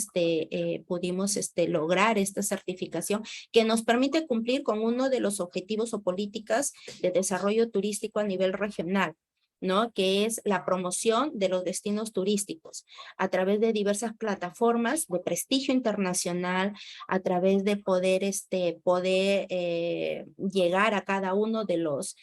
S5: pudimos lograr esta certificación que nos permite cumplir con uno de los objetivos o políticas de desarrollo turístico a nivel regional, ¿no? Que es la promoción de los destinos turísticos a través de diversas plataformas de prestigio internacional, a través de poder llegar a cada uno de los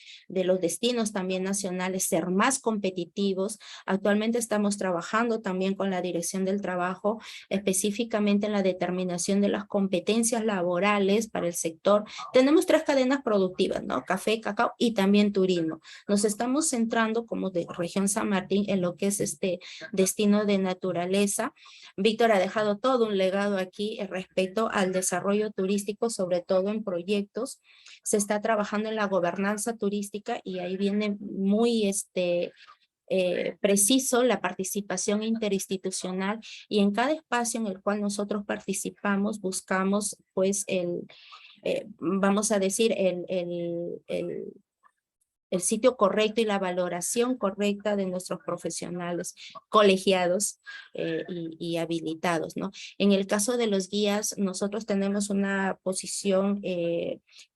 S5: destinos también nacionales, ser más competitivos. Actualmente estamos trabajando también con la Dirección del Trabajo, específicamente en la determinación de las competencias laborales para el sector. Tenemos 3 cadenas productivas, ¿no? Café, cacao y también turismo. Nos estamos centrando como de región San Martín en lo que es destino de naturaleza. Víctor ha dejado todo un legado aquí respecto al desarrollo turístico, sobre todo en proyectos. Se está trabajando en la gobernanza turística y ahí viene muy preciso la participación interinstitucional, y en cada espacio en el cual nosotros participamos buscamos pues vamos a decir el sitio correcto y la valoración correcta de nuestros profesionales colegiados y habilitados, ¿no? En el caso de los guías, nosotros tenemos una posición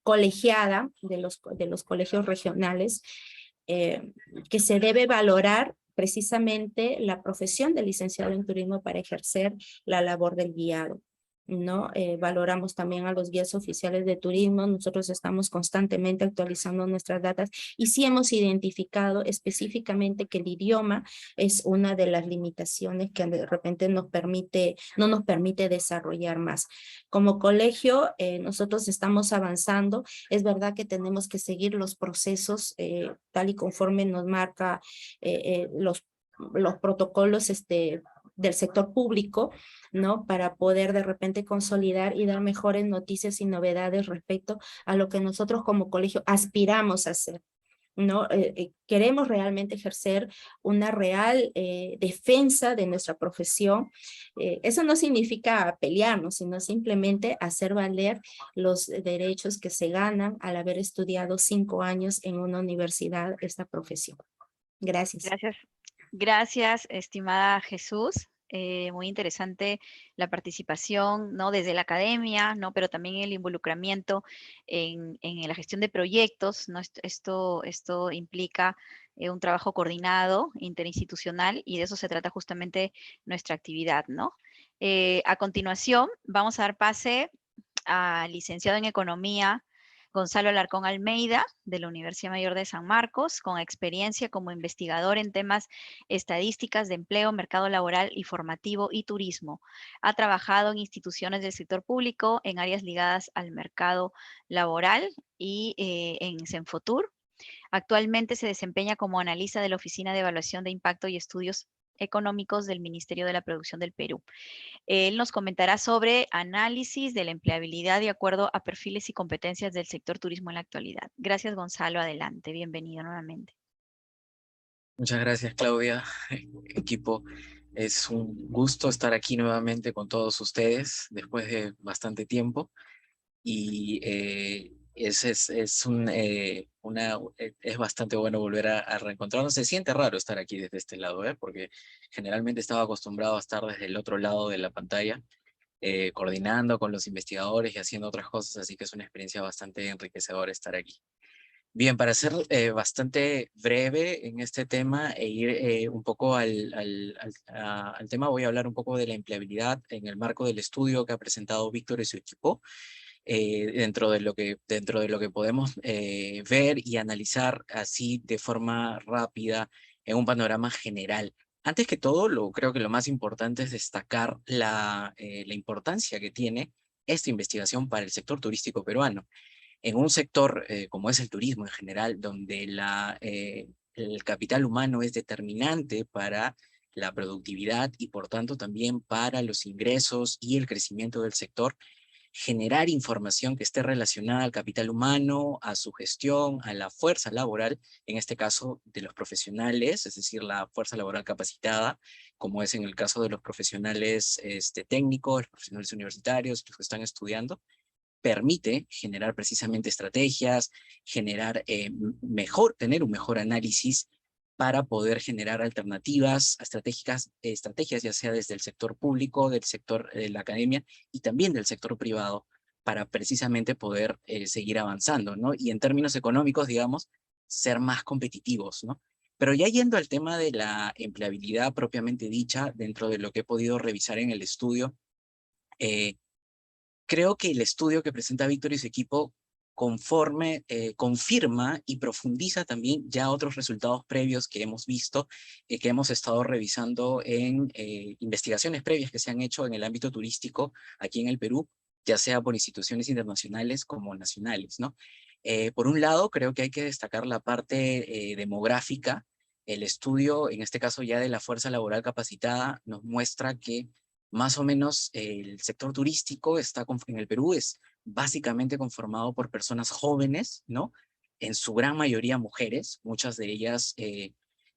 S5: colegiada de los colegios regionales, que se debe valorar precisamente la profesión de licenciado en turismo para ejercer la labor del guiado, ¿no? Valoramos también a los guías oficiales de turismo. Nosotros estamos constantemente actualizando nuestras datas y sí hemos identificado específicamente que el idioma es una de las limitaciones que de repente no nos permite desarrollar más. Como colegio, nosotros estamos avanzando. Es verdad que tenemos que seguir los procesos tal y conforme nos marca los protocolos del sector público, ¿no? Para poder de repente consolidar y dar mejores noticias y novedades respecto a lo que nosotros como colegio aspiramos a hacer, ¿no? Queremos realmente ejercer una real defensa de nuestra profesión. Eso no significa pelearnos, sino simplemente hacer valer los derechos que se ganan al haber estudiado 5 años en una universidad esta profesión. Gracias.
S1: Gracias. Gracias, estimada Jesús. Muy interesante la participación, ¿no? Desde la academia, ¿no? Pero también el involucramiento en la gestión de proyectos, ¿no? Esto implica un trabajo coordinado, interinstitucional, y de eso se trata justamente nuestra actividad, ¿no? A continuación, vamos a dar pase al licenciado en Economía, Gonzalo Alarcón Almeida, de la Universidad Mayor de San Marcos, con experiencia como investigador en temas estadísticas de empleo, mercado laboral y formativo y turismo. Ha trabajado en instituciones del sector público en áreas ligadas al mercado laboral y en Senfotur. Actualmente se desempeña como analista de la Oficina de Evaluación de Impacto y Estudios Económicos del Ministerio de la Producción del Perú. Él nos comentará sobre análisis de la empleabilidad de acuerdo a perfiles y competencias del sector turismo en la actualidad. Gracias, Gonzalo. Adelante. Bienvenido nuevamente.
S6: Muchas gracias, Claudia. Equipo, es un gusto estar aquí nuevamente con todos ustedes después de bastante tiempo. Y es bastante bueno volver a reencontrarnos. Se siente raro estar aquí desde este lado, porque generalmente estaba acostumbrado a estar desde el otro lado de la pantalla, coordinando con los investigadores y haciendo otras cosas, así que es una experiencia bastante enriquecedora estar aquí. Bien, para ser bastante breve en este tema e ir un poco al tema, voy a hablar un poco de la empleabilidad en el marco del estudio que ha presentado Víctor y su equipo, dentro de lo que podemos ver y analizar así de forma rápida en un panorama general. Antes que todo, creo que lo más importante es destacar la importancia que tiene esta investigación para el sector turístico peruano. En un sector como es el turismo en general, donde el capital humano es determinante para la productividad y por tanto también para los ingresos y el crecimiento del sector, generar información que esté relacionada al capital humano, a su gestión, a la fuerza laboral, en este caso de los profesionales, es decir, la fuerza laboral capacitada, como es en el caso de los profesionales técnicos, los profesionales universitarios, los que están estudiando, permite generar precisamente estrategias, tener un mejor análisis para poder generar alternativas estrategias ya sea desde el sector público, del sector de la academia y también del sector privado, para precisamente poder seguir avanzando, ¿no? Y en términos económicos, digamos, ser más competitivos, ¿no? Pero ya yendo al tema de la empleabilidad propiamente dicha, dentro de lo que he podido revisar en el estudio, creo que el estudio que presenta Víctor y su equipo confirma y profundiza también ya otros resultados previos que hemos visto, que hemos estado revisando en investigaciones previas que se han hecho en el ámbito turístico aquí en el Perú, ya sea por instituciones internacionales como nacionales, ¿no? Por un lado, creo que hay que destacar la parte demográfica. El estudio, en este caso ya de la fuerza laboral capacitada, nos muestra que más o menos el sector turístico en el Perú es básicamente conformado por personas jóvenes, ¿no? En su gran mayoría mujeres, muchas de ellas,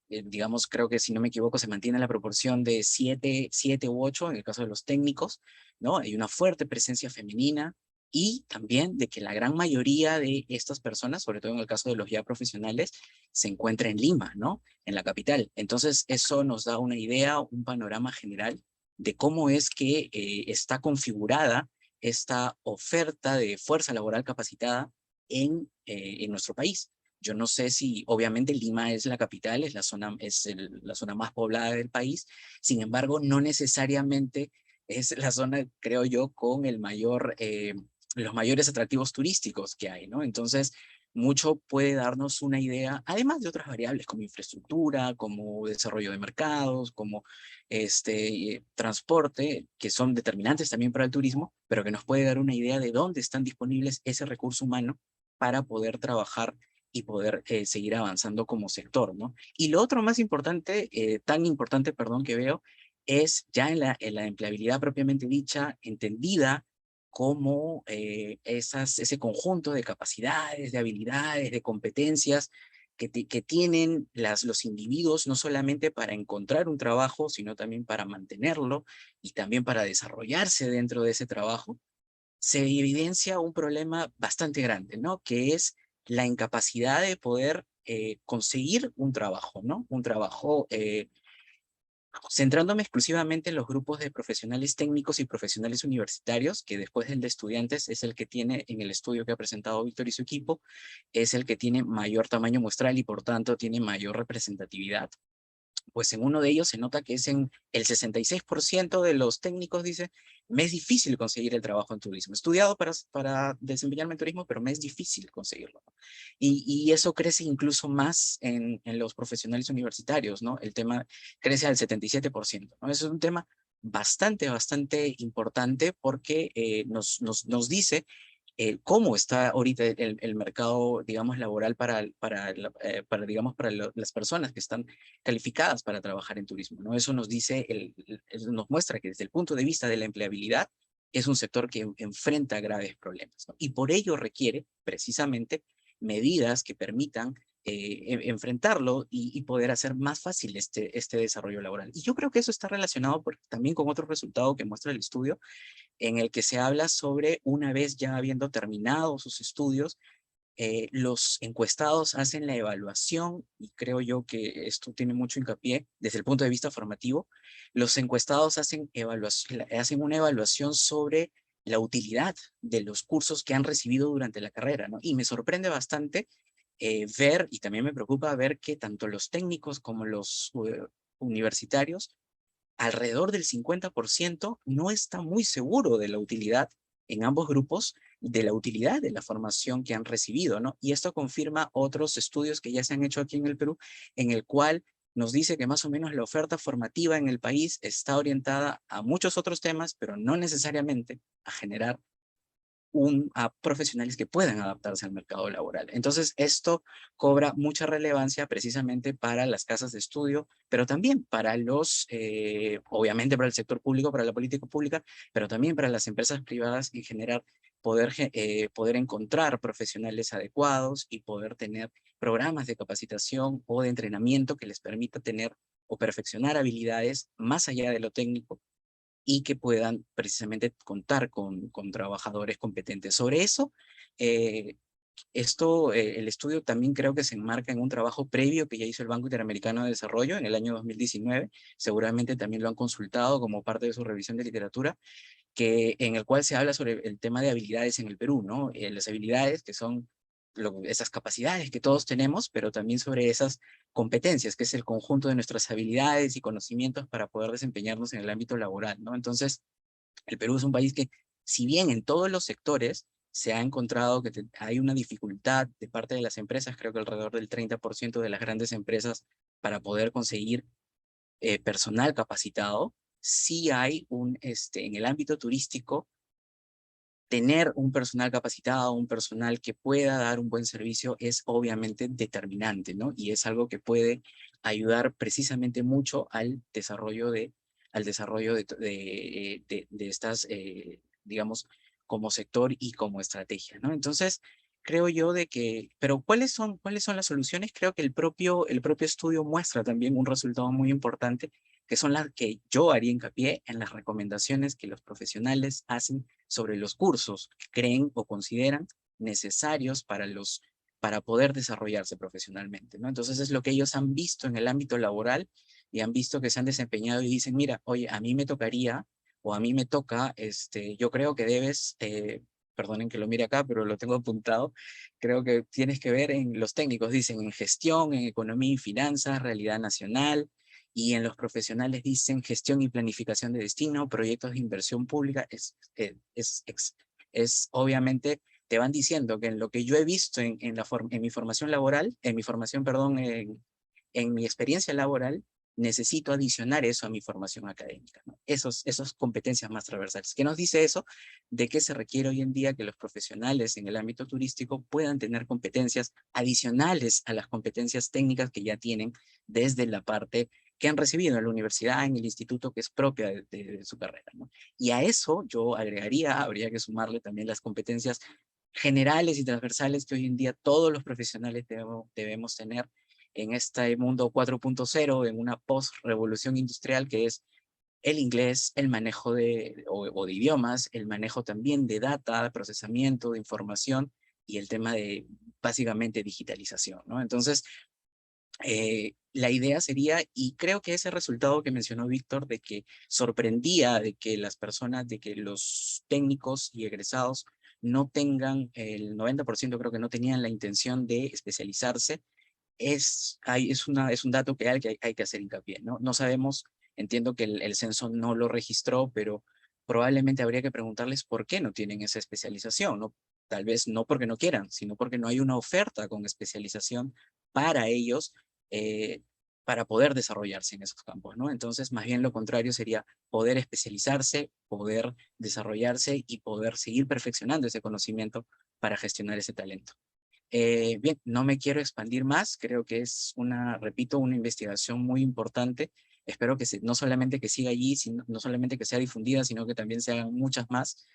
S6: digamos, creo que si no me equivoco, se mantiene la proporción de 7 u 8 en el caso de los técnicos, ¿no? Hay una fuerte presencia femenina y también de que la gran mayoría de estas personas, sobre todo en el caso de los ya profesionales, se encuentra en Lima, ¿no? En la capital. Entonces, eso nos da una idea, un panorama general de cómo es que está configurada esta oferta de fuerza laboral capacitada en nuestro país. Yo no sé si, obviamente, Lima es la capital, es la zona más poblada del país, sin embargo, no necesariamente es la zona, creo yo, con los mayores atractivos turísticos que hay, ¿no? Entonces, mucho puede darnos una idea, además de otras variables como infraestructura, como desarrollo de mercados, como transporte, que son determinantes también para el turismo, pero que nos puede dar una idea de dónde están disponibles ese recurso humano para poder trabajar y poder seguir avanzando como sector, ¿no? Y lo otro más importante, tan importante, perdón, que veo, es ya en la empleabilidad propiamente dicha, entendida como ese conjunto de capacidades, de habilidades, de competencias que tienen los individuos no solamente para encontrar un trabajo, sino también para mantenerlo y también para desarrollarse dentro de ese trabajo, se evidencia un problema bastante grande, ¿no? Que es la incapacidad de poder conseguir un trabajo, ¿no? Un trabajo centrándome exclusivamente en los grupos de profesionales técnicos y profesionales universitarios, que después del de estudiantes es el que tiene, en el estudio que ha presentado Víctor y su equipo, es el que tiene mayor tamaño muestral y por tanto tiene mayor representatividad. Pues en uno de ellos se nota que es en el 66% de los técnicos, dice, me es difícil conseguir el trabajo en turismo. He estudiado para desempeñarme en turismo, pero me es difícil conseguirlo. Y eso crece incluso más en los profesionales universitarios, ¿no? El tema crece al 77%, ¿no? Eso es un tema bastante importante porque nos dice cómo está ahorita el mercado, digamos, laboral digamos, las personas que están calificadas para trabajar en turismo, ¿no? Eso nos dice, eso nos muestra que desde el punto de vista de la empleabilidad es un sector que enfrenta graves problemas, ¿no? Y por ello requiere precisamente medidas que permitan enfrentarlo y poder hacer más fácil este desarrollo laboral. Y yo creo que eso está relacionado también con otro resultado que muestra el estudio, en el que se habla sobre, una vez ya habiendo terminado sus estudios, los encuestados hacen la evaluación, y creo yo que esto tiene mucho hincapié desde el punto de vista formativo. Los encuestados hacen una evaluación sobre la utilidad de los cursos que han recibido durante la carrera, ¿no? Y me sorprende bastante ver, y también me preocupa ver que tanto los técnicos como los universitarios, alrededor del 50% no está muy seguro de la utilidad en ambos grupos, de la utilidad de la formación que han recibido, ¿no? Y esto confirma otros estudios que ya se han hecho aquí en el Perú, en el cual nos dice que más o menos la oferta formativa en el país está orientada a muchos otros temas, pero no necesariamente a generar a profesionales que puedan adaptarse al mercado laboral. Entonces, esto cobra mucha relevancia precisamente para las casas de estudio, pero también para obviamente para el sector público, para la política pública, pero también para las empresas privadas en general, poder encontrar profesionales adecuados y poder tener programas de capacitación o de entrenamiento que les permita tener o perfeccionar habilidades más allá de lo técnico, y que puedan precisamente contar con trabajadores competentes. Sobre eso, el estudio también creo que se enmarca en un trabajo previo que ya hizo el Banco Interamericano de Desarrollo en el año 2019, seguramente también lo han consultado como parte de su revisión de literatura, en el cual se habla sobre el tema de habilidades en el Perú, ¿no? Las habilidades que son esas capacidades que todos tenemos, pero también sobre esas competencias, que es el conjunto de nuestras habilidades y conocimientos para poder desempeñarnos en el ámbito laboral, ¿no? Entonces, el Perú es un país que, si bien en todos los sectores se ha encontrado que hay una dificultad de parte de las empresas, creo que alrededor del 30% de las grandes empresas, para poder conseguir personal capacitado, sí hay en el ámbito turístico, tener un personal capacitado, un personal que pueda dar un buen servicio es obviamente determinante, ¿no? Y es algo que puede ayudar precisamente mucho al desarrollo de estas, digamos, como sector y como estrategia, ¿no? Entonces, creo yo pero ¿cuáles son las soluciones? Creo que el propio estudio muestra también un resultado muy importante, que son las que yo haría hincapié en las recomendaciones que los profesionales hacen sobre los cursos que creen o consideran necesarios para poder desarrollarse profesionalmente, ¿no? Entonces es lo que ellos han visto en el ámbito laboral y han visto que se han desempeñado y dicen, mira, oye, a mí me tocaría o a mí me toca, yo creo que debes, perdonen que lo mire acá, pero lo tengo apuntado, creo que tienes que ver en los técnicos, dicen en gestión, en economía y finanzas, realidad nacional, y en los profesionales dicen gestión y planificación de destino, proyectos de inversión pública. Es obviamente, te van diciendo que en lo que yo he visto en mi formación laboral, perdón, en mi experiencia laboral, necesito adicionar eso a mi formación académica, ¿no? Esas competencias más transversales. ¿Qué nos dice eso? De que se requiere hoy en día que los profesionales en el ámbito turístico puedan tener competencias adicionales a las competencias técnicas que ya tienen desde la parte que han recibido en la universidad, en el instituto, que es propia de su carrera, ¿no? Y a eso yo agregaría, habría que sumarle también las competencias generales y transversales que hoy en día todos los profesionales debemos tener en este mundo 4.0, en una post-revolución industrial, que es el inglés, el manejo de idiomas, el manejo también de data, procesamiento de información y el tema de, básicamente, digitalización, ¿no? Entonces, la idea sería, y creo que ese resultado que mencionó Víctor, de que sorprendía de que las personas, de que los técnicos y egresados no tengan, el 90% creo que no tenían la intención de especializarse, es un dato que hay que hacer hincapié, ¿no? No sabemos, entiendo que el censo no lo registró, pero probablemente habría que preguntarles por qué no tienen esa especialización, ¿no? Tal vez no porque no quieran, sino porque no hay una oferta con especialización para ellos, para poder desarrollarse en esos campos, ¿no? Entonces, más bien lo contrario sería poder especializarse, poder desarrollarse y poder seguir perfeccionando ese conocimiento para gestionar ese talento. Bien, no me quiero expandir más, creo que es repito, una investigación muy importante. Espero que no solamente que siga allí, no solamente que sea difundida, sino que también se hagan muchas más.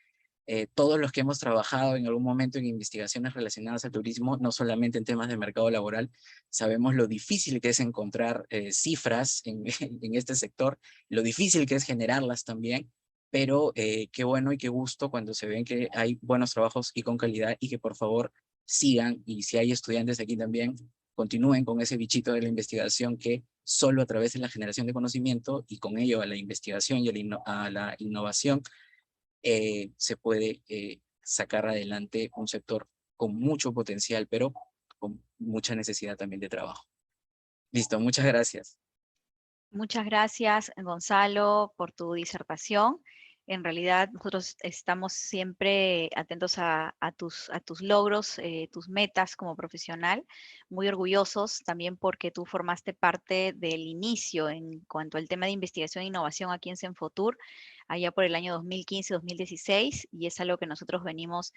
S6: Todos los que hemos trabajado en algún momento en investigaciones relacionadas al turismo, no solamente en temas de mercado laboral, sabemos lo difícil que es encontrar cifras en este sector, lo difícil que es generarlas también, pero qué bueno y qué gusto cuando se ven que hay buenos trabajos y con calidad, y que por favor sigan, y si hay estudiantes aquí también, continúen con ese bichito de la investigación, que solo a través de la generación de conocimiento y con ello a la investigación y a la innovación se puede sacar adelante un sector con mucho potencial, pero con mucha necesidad también de trabajo. Listo, muchas gracias.
S1: Muchas gracias, Gonzalo, por tu disertación. En realidad, nosotros estamos siempre atentos a tus logros, tus metas como profesional, muy orgullosos también porque tú formaste parte del inicio en cuanto al tema de investigación e innovación aquí en Senfotur, allá por el año 2015-2016, y es algo que nosotros venimos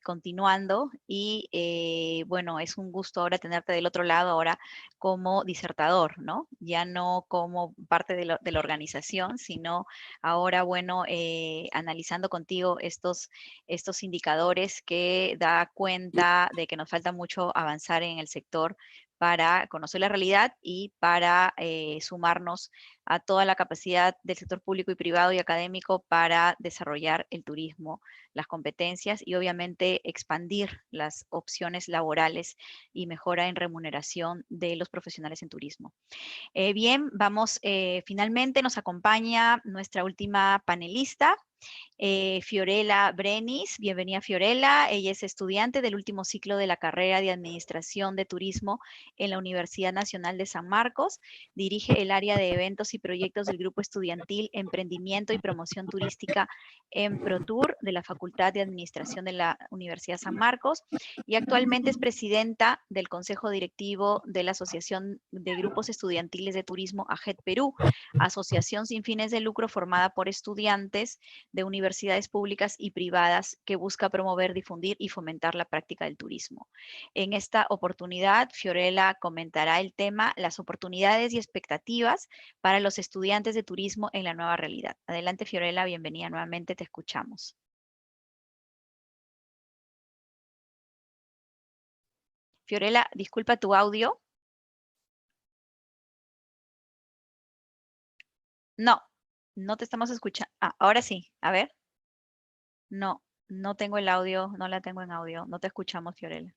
S1: continuando. Y bueno, es un gusto ahora tenerte del otro lado, ahora como disertador, ¿no? Ya no como parte de la organización, sino ahora, bueno, analizando contigo estos indicadores que da cuenta de que nos falta mucho avanzar en el sector para conocer la realidad y para sumarnos a toda la capacidad del sector público y privado y académico para desarrollar el turismo, las competencias y obviamente expandir las opciones laborales y mejora en remuneración de los profesionales en turismo. Bien, vamos, finalmente nos acompaña nuestra última panelista, Fiorella Brenis. Bienvenida, Fiorella. Ella es estudiante del último ciclo de la carrera de Administración de Turismo en la Universidad Nacional de San Marcos. Dirige el área de eventos y proyectos del Grupo Estudiantil Emprendimiento y Promoción Turística en ProTour de la Facultad de Administración de la Universidad San Marcos, y actualmente es presidenta del Consejo Directivo de la Asociación de Grupos Estudiantiles de Turismo AGET Perú, asociación sin fines de lucro formada por estudiantes de universidades públicas y privadas que busca promover, difundir y fomentar la práctica del turismo. En esta oportunidad, Fiorella comentará el tema las oportunidades y expectativas para los estudiantes de turismo en la nueva realidad. Adelante, Fiorella, bienvenida nuevamente, te escuchamos. Fiorella, disculpa tu audio. No, no te estamos escuchando. Ah, ahora sí, a ver. No, no tengo el audio, no la tengo en audio. No te escuchamos, Fiorella.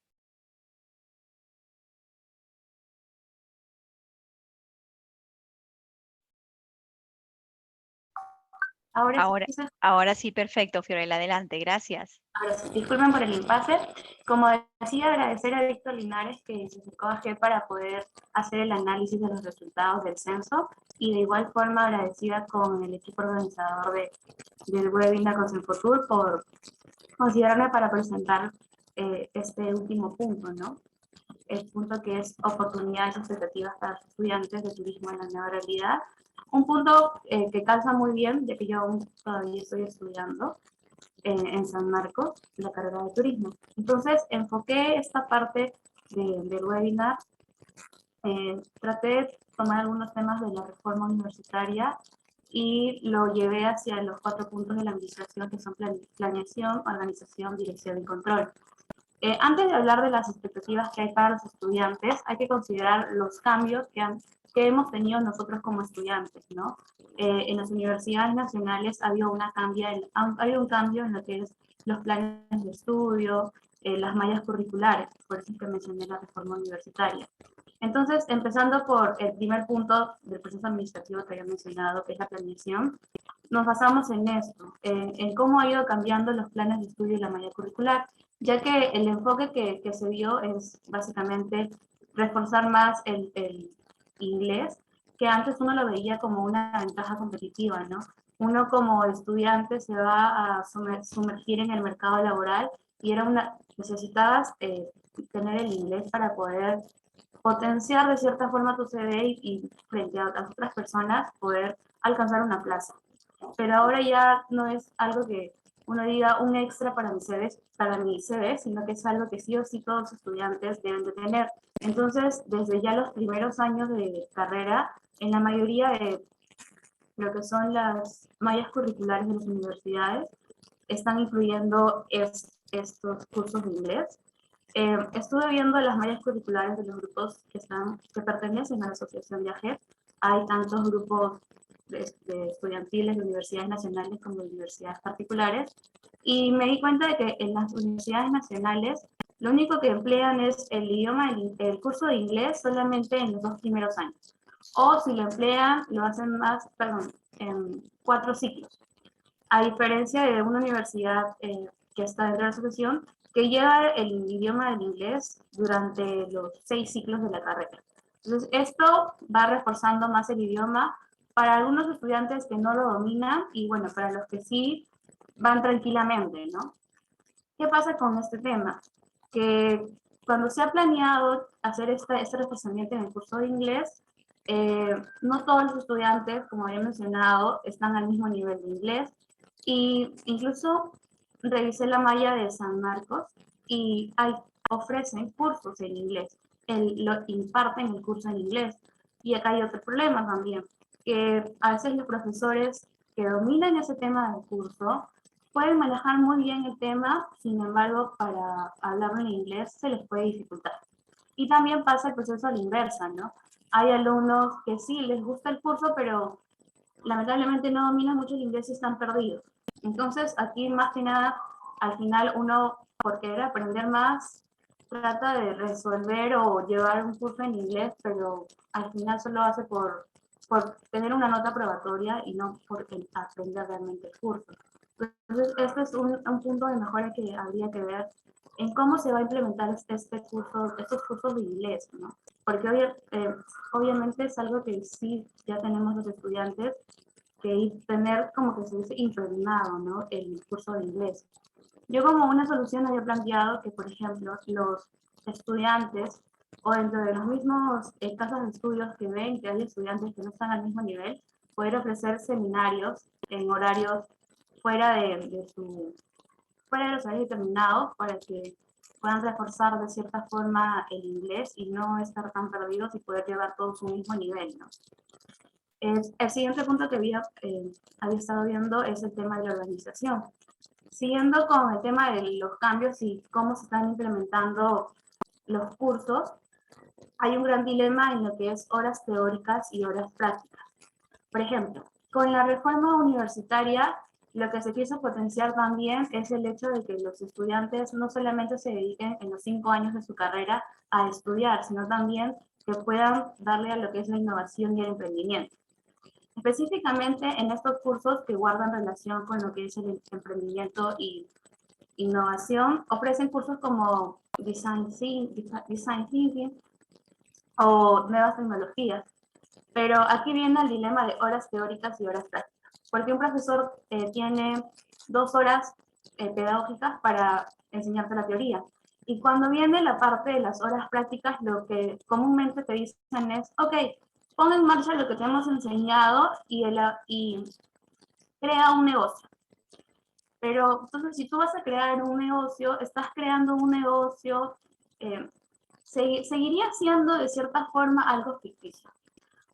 S1: Ahora sí, perfecto, Fiorella, adelante, gracias.
S7: Ahora sí, disculpen por el impasse. Como decía, agradecer a Víctor Linares que se acercó a GEP para poder hacer el análisis de los resultados del censo, y de igual forma agradecida con el equipo organizador del webinar con Senfotur por considerarme para presentar este último punto, ¿no? El punto que es oportunidades y expectativas para los estudiantes de turismo en la nueva realidad. Un punto que calza muy bien, ya que yo aún todavía estoy estudiando en San Marcos, la carrera de turismo. Entonces, enfoqué esta parte del webinar, traté de tomar algunos temas de la reforma universitaria y lo llevé hacia los 4 puntos de la administración, que son planeación, organización, dirección y control. Antes de hablar de las expectativas que hay para los estudiantes, hay que considerar los cambios que hemos tenido nosotros como estudiantes, ¿no? En las universidades nacionales ha habido un cambio en lo que es los planes de estudio, las mallas curriculares, por eso es que mencioné la reforma universitaria. Entonces, empezando por el primer punto del proceso administrativo que había mencionado, que es la planeación, nos basamos en esto, en cómo ha ido cambiando los planes de estudio y la malla curricular, ya que el enfoque que se dio es básicamente reforzar más el inglés, que antes uno lo veía como una ventaja competitiva, ¿no? Uno como estudiante se va a sumergir en el mercado laboral y necesitabas tener el inglés para poder potenciar de cierta forma tu CV y frente a otras personas poder alcanzar una plaza. Pero ahora ya no es algo que uno diga un extra para mi CV, sino que es algo que sí o sí todos los estudiantes deben de tener. Entonces, desde ya los primeros años de carrera, en la mayoría de lo que son las mallas curriculares de las universidades, están incluyendo estos cursos de inglés. Estuve viendo las mallas curriculares de los grupos que pertenecen a la Asociación de AGEP. Hay tantos grupos de estudiantiles de universidades nacionales como de universidades particulares, y me di cuenta de que en las universidades nacionales lo único que emplean es el curso de inglés solamente en los 2 primeros años, o si lo emplean, lo hacen en 4 ciclos, a diferencia de una universidad que está dentro de la asociación, que lleva el idioma del inglés durante los 6 ciclos de la carrera. Entonces, esto va reforzando más el idioma para algunos estudiantes que no lo dominan y, bueno, para los que sí van tranquilamente, ¿no? ¿Qué pasa con este tema? Que cuando se ha planeado hacer este reforzamiento en el curso de inglés, no todos los estudiantes, como había mencionado, están al mismo nivel de inglés, y incluso revisé la malla de San Marcos y ofrecen cursos en inglés, lo imparten el curso en inglés. Y acá hay otro problema también, que a veces los profesores que dominan ese tema del curso pueden manejar muy bien el tema, sin embargo, para hablarlo en inglés se les puede dificultar. Y también pasa el proceso a la inversa, ¿no? Hay alumnos que sí les gusta el curso, pero lamentablemente no dominan mucho el inglés y están perdidos. Entonces, aquí más que nada, al final uno, por querer aprender más, trata de resolver o llevar un curso en inglés, pero al final solo hace por tener una nota probatoria y no por aprender realmente el curso. Entonces, este es un punto de mejora que habría que ver en cómo se va a implementar estos cursos de inglés, ¿no? Porque obviamente es algo que sí ya tenemos los estudiantes, que tener como que se dice impregnado, ¿no? El curso de inglés. Yo como una solución había planteado que, por ejemplo, los estudiantes o dentro de los mismos casas de estudios que ven que hay estudiantes que no están al mismo nivel, poder ofrecer seminarios en horarios fuera de los horarios determinados para que puedan reforzar de cierta forma el inglés y no estar tan perdidos y poder llevar todos un mismo nivel, ¿no? El siguiente punto que había estado viendo es el tema de la organización. Siguiendo con el tema de los cambios y cómo se están implementando los cursos, hay un gran dilema en lo que es horas teóricas y horas prácticas. Por ejemplo, con la reforma universitaria, lo que se quiso potenciar también es el hecho de que los estudiantes no solamente se dediquen en los 5 años de su carrera a estudiar, sino también que puedan darle a lo que es la innovación y el emprendimiento. Específicamente en estos cursos que guardan relación con lo que es el emprendimiento y innovación, ofrecen cursos como Design Thinking o nuevas tecnologías. Pero aquí viene el dilema de horas teóricas y horas prácticas, porque un profesor tiene 2 horas pedagógicas para enseñarte la teoría. Y cuando viene la parte de las horas prácticas, lo que comúnmente te dicen es, ok, pon en marcha lo que te hemos enseñado y crea un negocio. Pero entonces, si tú vas a crear un negocio, estás creando un negocio, seguiría siendo de cierta forma algo ficticio.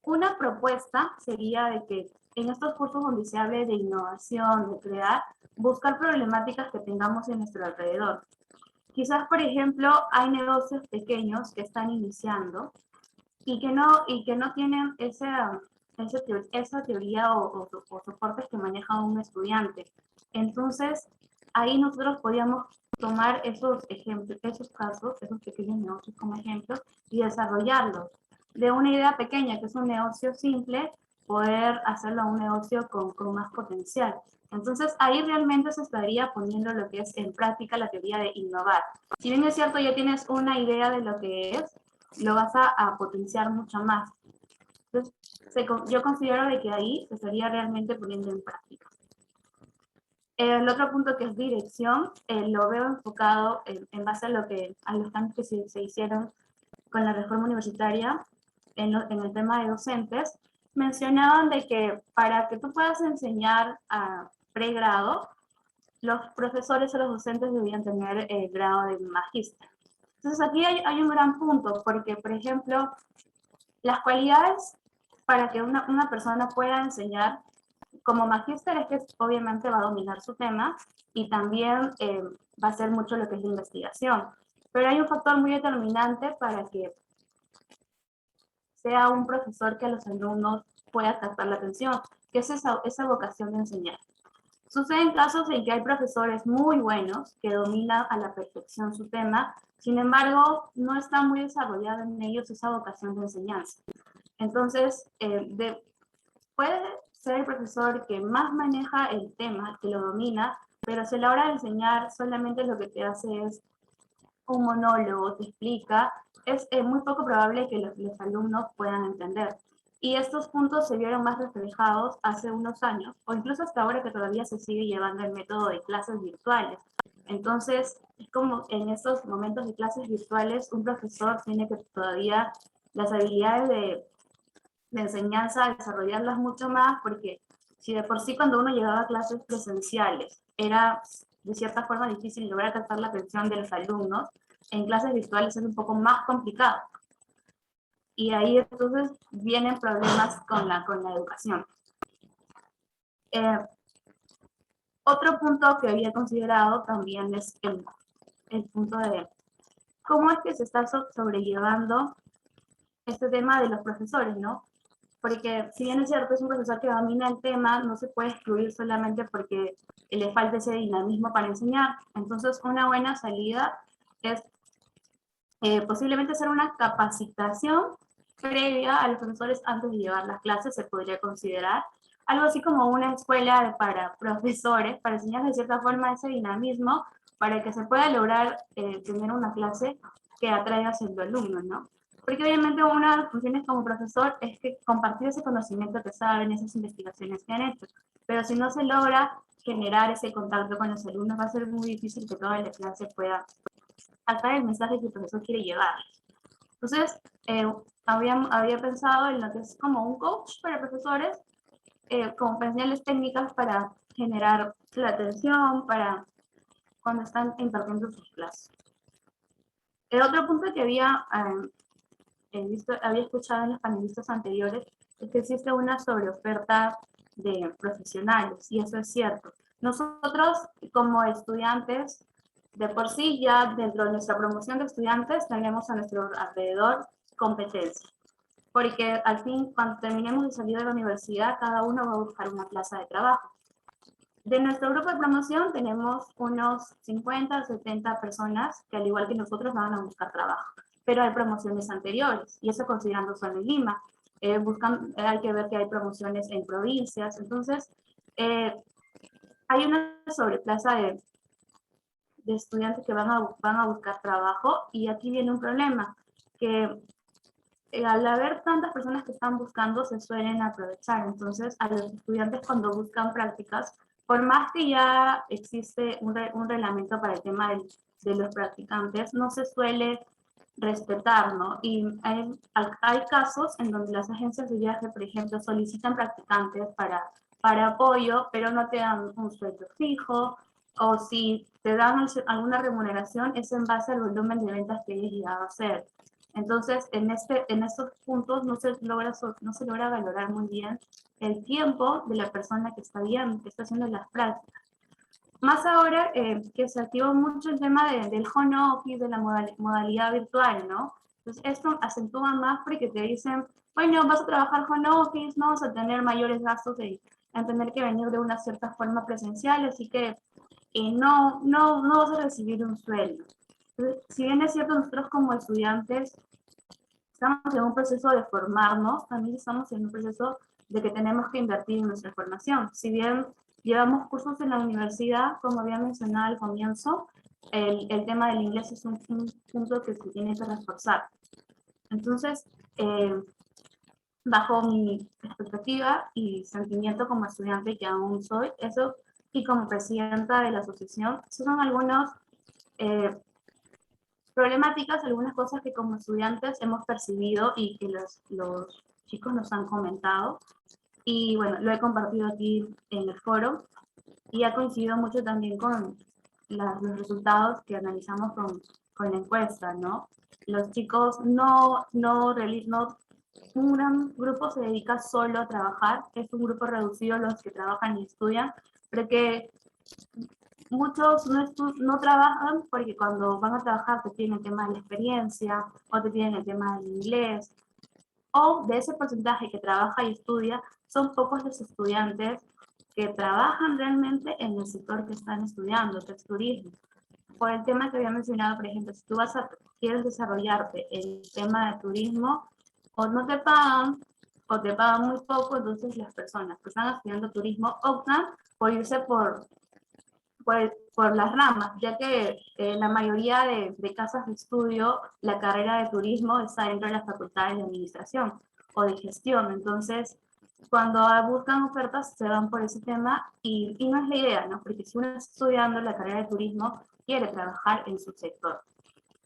S7: Una propuesta sería de que en estos cursos donde se hable de innovación, de crear, buscar problemáticas que tengamos en nuestro alrededor. Quizás, por ejemplo, hay negocios pequeños que están iniciando y que no tienen esa teoría o soportes que maneja un estudiante. Entonces, ahí nosotros podíamos tomar esos ejemplos, esos casos, esos pequeños negocios como ejemplos y desarrollarlos. De una idea pequeña, que es un negocio simple, poder hacerlo un negocio con más potencial. Entonces, ahí realmente se estaría poniendo lo que es en práctica la teoría de innovar. Si bien es cierto, ya tienes una idea de lo que es, lo vas a potenciar mucho más. Entonces, yo considero de que ahí se estaría realmente poniendo en práctica. El otro punto, que es dirección, lo veo enfocado en base a los cambios que se hicieron con la reforma universitaria en el tema de docentes. Mencionaban de que para que tú puedas enseñar a pregrado, los profesores o los docentes debían tener el grado de magíster. Entonces aquí hay un gran punto, porque, por ejemplo, las cualidades para que una persona pueda enseñar como magíster es que obviamente va a dominar su tema y también va a hacer mucho lo que es la investigación. Pero hay un factor muy determinante para que sea un profesor que a los alumnos pueda captar la atención, que es esa vocación de enseñar. Suceden casos en que hay profesores muy buenos que dominan a la perfección su tema, sin embargo, no está muy desarrollada en ellos esa vocación de enseñanza. Entonces, puede ser el profesor que más maneja el tema, que lo domina, pero si a la hora de enseñar solamente lo que te hace es un monólogo, te explica, es muy poco probable que los alumnos puedan entender. Y estos puntos se vieron más reflejados hace unos años, o incluso hasta ahora, que todavía se sigue llevando el método de clases virtuales. Entonces, es como en estos momentos de clases virtuales, un profesor tiene que todavía las habilidades de enseñanza, desarrollarlas mucho más, porque si de por sí cuando uno llegaba a clases presenciales era de cierta forma difícil lograr captar la atención de los alumnos, en clases virtuales es un poco más complicado. Y ahí entonces vienen problemas con la educación. Otro punto que había considerado también es el punto de cómo es que se está sobrellevando este tema de los profesores, ¿no? Porque si bien es cierto, es un profesor que domina el tema, no se puede excluir solamente porque le falta ese dinamismo para enseñar. Entonces, una buena salida es posiblemente hacer una capacitación previa a los profesores antes de llevar las clases, se podría considerar. Algo así como una escuela para profesores, para enseñar de cierta forma ese dinamismo, para que se pueda lograr tener una clase que atraiga a su alumno, ¿no? Porque obviamente una de las funciones como profesor es que compartir ese conocimiento que saben, esas investigaciones que han hecho. Pero si no se logra generar ese contacto con los alumnos, va a ser muy difícil que toda la clase pueda sacar el mensaje que el profesor quiere llevar. Entonces, había pensado en lo que es como un coach para profesores, como para enseñarles técnicas para generar la atención, para cuando están impartiendo sus clases. El otro punto que había escuchado en los panelistas anteriores es que existe una sobreoferta de profesionales, y eso es cierto. Nosotros, como estudiantes, de por sí ya dentro de nuestra promoción de estudiantes tenemos a nuestro alrededor competencia, porque al fin, cuando terminemos de salir de la universidad, cada uno va a buscar una plaza de trabajo. De nuestro grupo de promoción tenemos unos 50 o 70 personas que, al igual que nosotros, van a buscar trabajo, pero hay promociones anteriores, y eso considerando solo en Lima. Hay que ver que hay promociones en provincias. Entonces, hay una sobreplaza de estudiantes que van a buscar trabajo, y aquí viene un problema, que al haber tantas personas que están buscando, se suelen aprovechar. Entonces, a los estudiantes, cuando buscan prácticas, por más que ya existe un reglamento para el tema de los practicantes, no se suele respetar, ¿no? Y hay casos en donde las agencias de viaje, por ejemplo, solicitan practicantes para apoyo, pero no te dan un sueldo fijo, o si te dan alguna remuneración, es en base al volumen de ventas que hayas llegado a hacer. Entonces, en estos puntos no se logra valorar muy bien el tiempo de la persona que está guiando, que está haciendo las prácticas. Más ahora que se activó mucho el tema del home office, de la modalidad virtual, ¿no? Entonces esto acentúa más porque te dicen, bueno, vas a trabajar home office, no vas a tener mayores gastos en tener que venir de una cierta forma presencial, así que no vas a recibir un sueldo. Entonces, si bien es cierto, nosotros como estudiantes estamos en un proceso de formarnos, también estamos en un proceso de que tenemos que invertir en nuestra formación. Si bien llevamos cursos en la universidad, como había mencionado al comienzo, el tema del inglés es un punto que se tiene que reforzar. Entonces, bajo mi expectativa y sentimiento como estudiante que aún soy, eso, y como presidenta de la asociación, esos son algunos problemáticas, algunas cosas que como estudiantes hemos percibido y que los chicos nos han comentado. Y bueno, lo he compartido aquí en el foro y ha coincidido mucho también con los resultados que analizamos con la encuesta, ¿no? Los chicos un gran grupo se dedica solo a trabajar, es un grupo reducido los que trabajan y estudian, pero que muchos no trabajan porque cuando van a trabajar te piden el tema de la experiencia o te piden el tema del inglés, o de ese porcentaje que trabaja y estudia, son pocos los estudiantes que trabajan realmente en el sector que están estudiando, que es turismo. Por el tema que había mencionado, por ejemplo, si tú quieres desarrollarte en el tema de turismo, o no te pagan, o te pagan muy poco, entonces las personas que están estudiando turismo optan por irse por las ramas, ya que la mayoría de casas de estudio, la carrera de turismo está dentro de las facultades de administración o de gestión. Entonces, cuando buscan ofertas, se van por ese tema y no es la idea, ¿no? Porque si uno está estudiando la carrera de turismo, quiere trabajar en su sector.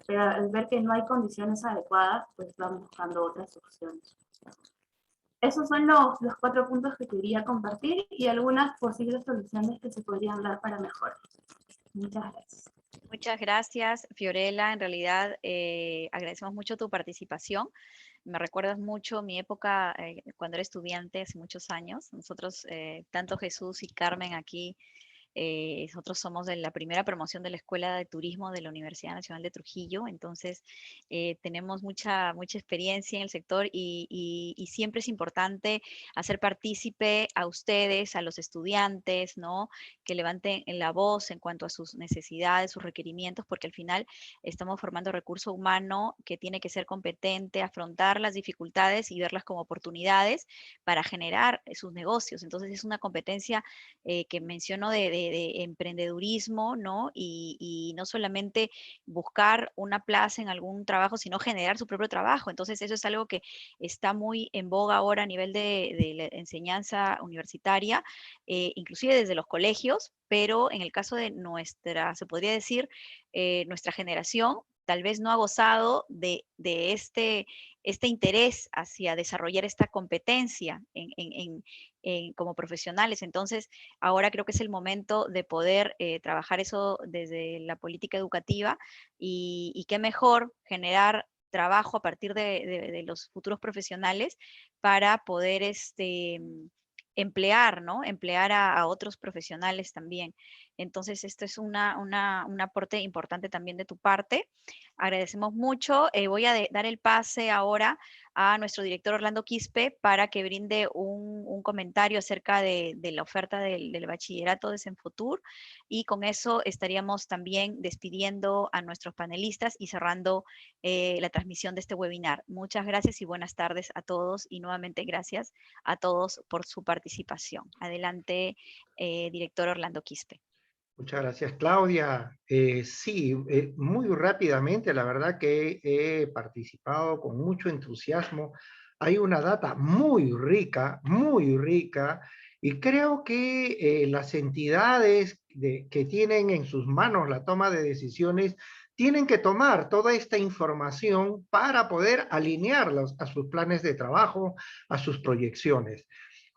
S7: Pero al ver que no hay condiciones adecuadas, pues van buscando otras opciones. Esos son los 4 puntos que quería compartir y algunas posibles soluciones que se podrían dar para mejorar. Muchas gracias.
S1: Muchas gracias, Fiorella. En realidad, agradecemos mucho tu participación. Me recuerdas mucho mi época cuando era estudiante, hace muchos años. Nosotros, tanto Jesús y Carmen aquí, nosotros somos de la primera promoción de la Escuela de Turismo de la Universidad Nacional de Trujillo, entonces tenemos mucha experiencia en el sector y siempre es importante hacer partícipe a ustedes, a los estudiantes, ¿no? Que levanten la voz en cuanto a sus necesidades, sus requerimientos, porque al final estamos formando recurso humano que tiene que ser competente, afrontar las dificultades y verlas como oportunidades para generar sus negocios. Entonces es una competencia que menciono de emprendedurismo, ¿no? Y no solamente buscar una plaza en algún trabajo, sino generar su propio trabajo. Entonces, eso es algo que está muy en boga ahora a nivel de la enseñanza universitaria, inclusive desde los colegios, pero en el caso de se podría decir, nuestra generación, tal vez no ha gozado de este interés hacia desarrollar esta competencia como profesionales. Entonces, ahora creo que es el momento de poder trabajar eso desde la política educativa y qué mejor generar trabajo a partir de los futuros profesionales para poder emplear, ¿no? Emplear a otros profesionales también. Entonces, esto es un aporte importante también de tu parte. Agradecemos mucho. Voy a dar el pase ahora a nuestro director Orlando Quispe para que brinde un comentario acerca de la oferta del bachillerato de Senfotur, y con eso estaríamos también despidiendo a nuestros panelistas y cerrando la transmisión de este webinar. Muchas gracias y buenas tardes a todos, y nuevamente gracias a todos por su participación. Adelante, director Orlando Quispe.
S2: Muchas gracias, Claudia. Sí, muy rápidamente, la verdad que he participado con mucho entusiasmo. Hay una data muy rica, y creo que las entidades que tienen en sus manos la toma de decisiones tienen que tomar toda esta información para poder alinearlos a sus planes de trabajo, a sus proyecciones.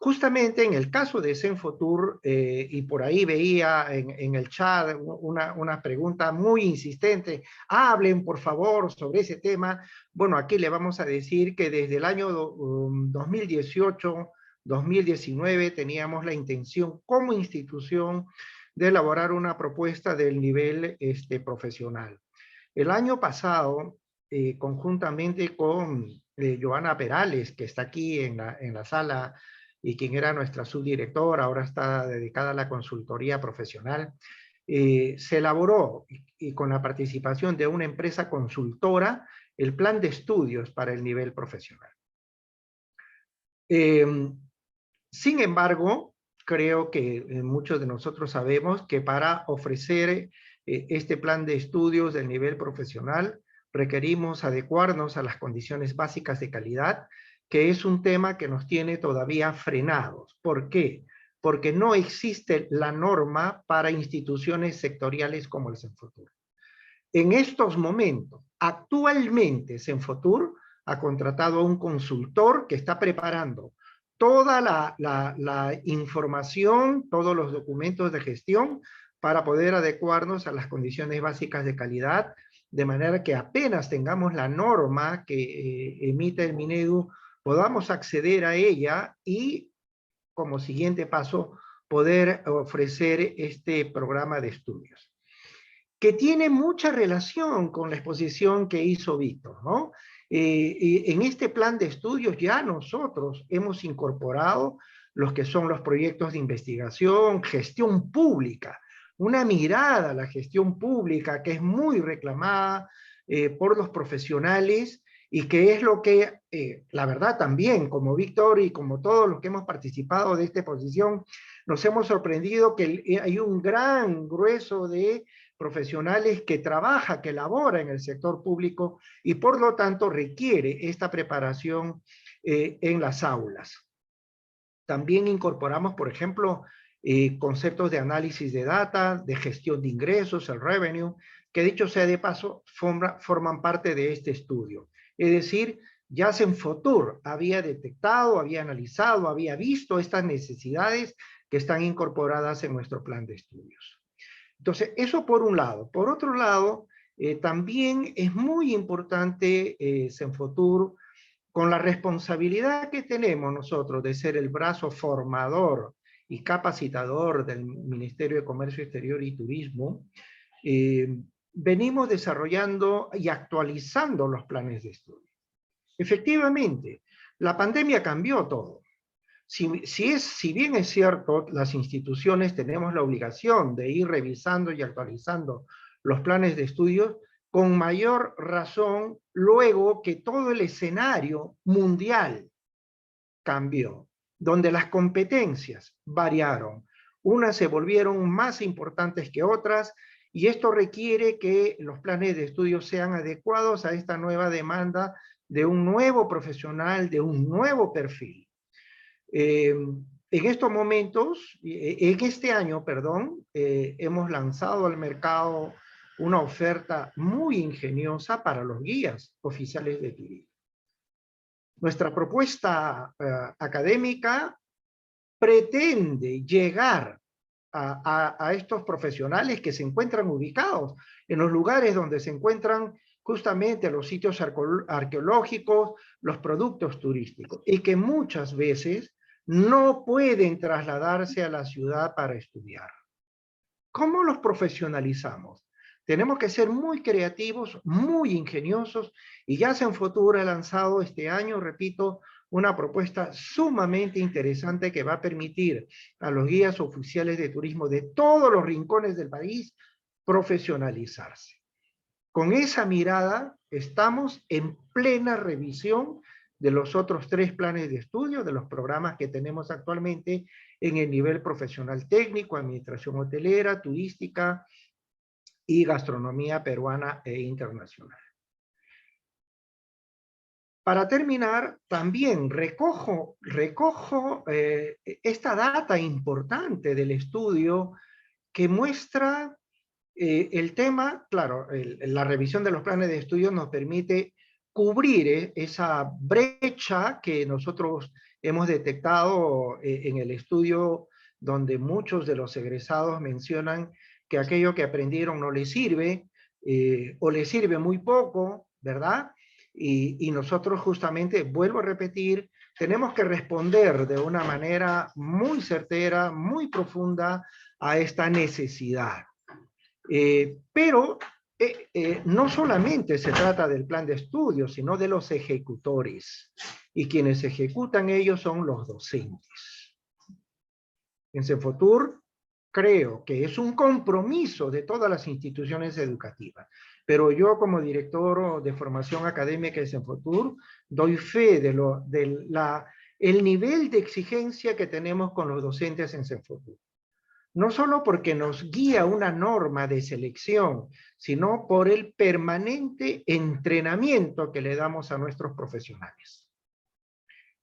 S2: Justamente en el caso de Senfotur, y por ahí veía en el chat una pregunta muy insistente, hablen por favor sobre ese tema. Bueno, aquí le vamos a decir que desde el año 2018, 2019 teníamos la intención como institución de elaborar una propuesta del nivel profesional. El año pasado, conjuntamente con Joana Perales, que está aquí en la sala y quien era nuestra subdirectora, ahora está dedicada a la consultoría profesional, se elaboró, y con la participación de una empresa consultora, el plan de estudios para el nivel profesional. Sin embargo, creo que muchos de nosotros sabemos que para ofrecer este plan de estudios del nivel profesional requerimos adecuarnos a las condiciones básicas de calidad, que es un tema que nos tiene todavía frenados. ¿Por qué? Porque no existe la norma para instituciones sectoriales como el Senfotur. En estos momentos, actualmente Senfotur ha contratado a un consultor que está preparando toda la información, todos los documentos de gestión para poder adecuarnos a las condiciones básicas de calidad, de manera que apenas tengamos la norma que emite el Minedu, podamos acceder a ella y, como siguiente paso, poder ofrecer este programa de estudios, que tiene mucha relación con la exposición que hizo Víctor, ¿no? En este plan de estudios ya nosotros hemos incorporado los que son los proyectos de investigación, gestión pública, una mirada a la gestión pública que es muy reclamada por los profesionales y que es lo que, la verdad también, como Víctor y como todos los que hemos participado de esta exposición, nos hemos sorprendido que hay un gran grueso de profesionales que trabaja, que labora en el sector público y por lo tanto requiere esta preparación en las aulas. También incorporamos, por ejemplo, conceptos de análisis de data, de gestión de ingresos, el revenue, que dicho sea de paso, forman parte de este estudio. Es decir, ya Senfotur había detectado, había analizado, había visto estas necesidades que están incorporadas en nuestro plan de estudios. Entonces, eso por un lado. Por otro lado, también es muy importante Senfotur, con la responsabilidad que tenemos nosotros de ser el brazo formador y capacitador del Ministerio de Comercio Exterior y Turismo, venimos desarrollando y actualizando los planes de estudio. Efectivamente, la pandemia cambió todo. Si bien es cierto, las instituciones tenemos la obligación de ir revisando y actualizando los planes de estudios, con mayor razón luego que todo el escenario mundial cambió, donde las competencias variaron, unas se volvieron más importantes que otras, y esto requiere que los planes de estudios sean adecuados a esta nueva demanda de un nuevo profesional, de un nuevo perfil. En estos momentos, en este año, perdón, hemos lanzado al mercado una oferta muy ingeniosa para los guías oficiales de turismo. Nuestra propuesta académica pretende llegar a estos profesionales que se encuentran ubicados en los lugares donde se encuentran justamente los sitios arqueológicos, los productos turísticos, y que muchas veces no pueden trasladarse a la ciudad para estudiar. ¿Cómo los profesionalizamos? Tenemos que ser muy creativos, muy ingeniosos, y ya Senfotur ha lanzado este año, repito, una propuesta sumamente interesante que va a permitir a los guías oficiales de turismo de todos los rincones del país profesionalizarse. Con esa mirada estamos en plena revisión de los otros 3 planes de estudio, de los programas que tenemos actualmente en el nivel profesional técnico, administración hotelera, turística y gastronomía peruana e internacional. Para terminar, también recojo esta data importante del estudio que muestra el tema. Claro, la revisión de los planes de estudio nos permite cubrir esa brecha que nosotros hemos detectado en el estudio, donde muchos de los egresados mencionan que aquello que aprendieron no les sirve, o les sirve muy poco, ¿verdad? Y nosotros justamente, vuelvo a repetir, tenemos que responder de una manera muy certera, muy profunda a esta necesidad. Pero no solamente se trata del plan de estudios, sino de los ejecutores. Y quienes ejecutan ellos son los docentes. En Senfotur creo que es un compromiso de todas las instituciones educativas. Pero yo como director de formación académica de Senfotur doy fe el nivel de exigencia que tenemos con los docentes en Senfotur. No solo porque nos guía una norma de selección, sino por el permanente entrenamiento que le damos a nuestros profesionales.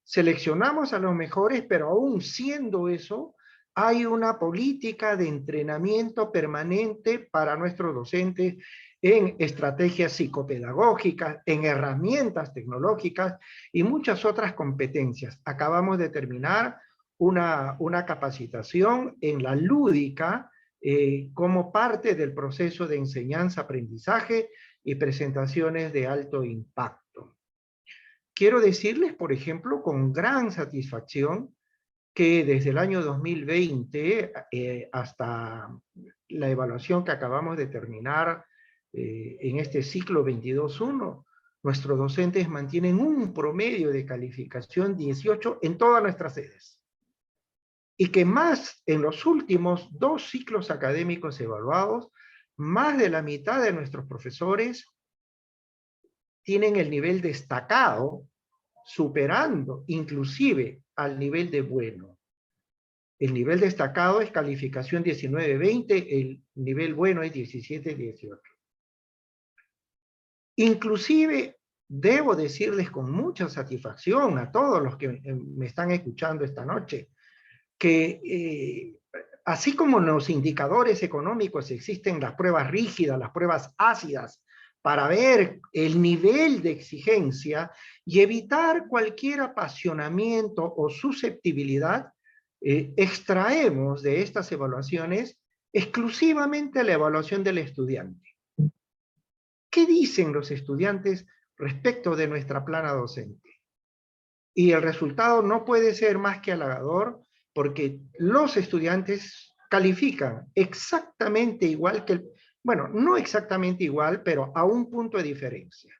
S2: Seleccionamos a los mejores, pero aún siendo eso, hay una política de entrenamiento permanente para nuestros docentes en estrategias psicopedagógicas, en herramientas tecnológicas y muchas otras competencias. Acabamos de terminar una capacitación en la lúdica como parte del proceso de enseñanza-aprendizaje y presentaciones de alto impacto. Quiero decirles, por ejemplo, con gran satisfacción, que desde el año 2020 hasta la evaluación que acabamos de terminar en este ciclo 22.1, nuestros docentes mantienen un promedio de calificación 18 en todas nuestras sedes. Y que más en los últimos 2 ciclos académicos evaluados, más de la mitad de nuestros profesores tienen el nivel destacado, superando inclusive al nivel de bueno. El nivel destacado es calificación 19-20, el nivel bueno es 17-18. Inclusive, debo decirles con mucha satisfacción a todos los que me están escuchando esta noche, que así como en los indicadores económicos existen las pruebas rígidas, las pruebas ácidas, para ver el nivel de exigencia y evitar cualquier apasionamiento o susceptibilidad, extraemos de estas evaluaciones exclusivamente la evaluación del estudiante. ¿Qué dicen los estudiantes respecto de nuestra plana docente? Y el resultado no puede ser más que halagador, porque los estudiantes califican exactamente igual que bueno, no exactamente igual, pero a un punto de diferencia.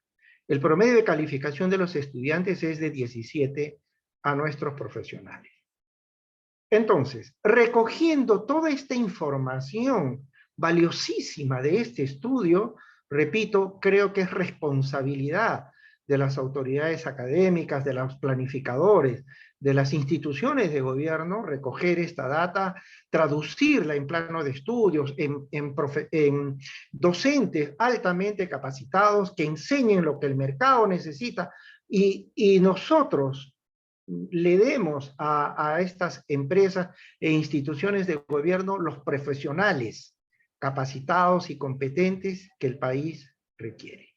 S2: El promedio de calificación de los estudiantes es de 17 a nuestros profesionales. Entonces, recogiendo toda esta información valiosísima de este estudio, repito, creo que es responsabilidad de las autoridades académicas, de los planificadores, de las instituciones de gobierno, recoger esta data, traducirla en plano de estudios, en docentes altamente capacitados que enseñen lo que el mercado necesita y nosotros le demos a estas empresas e instituciones de gobierno los profesionales capacitados y competentes que el país requiere.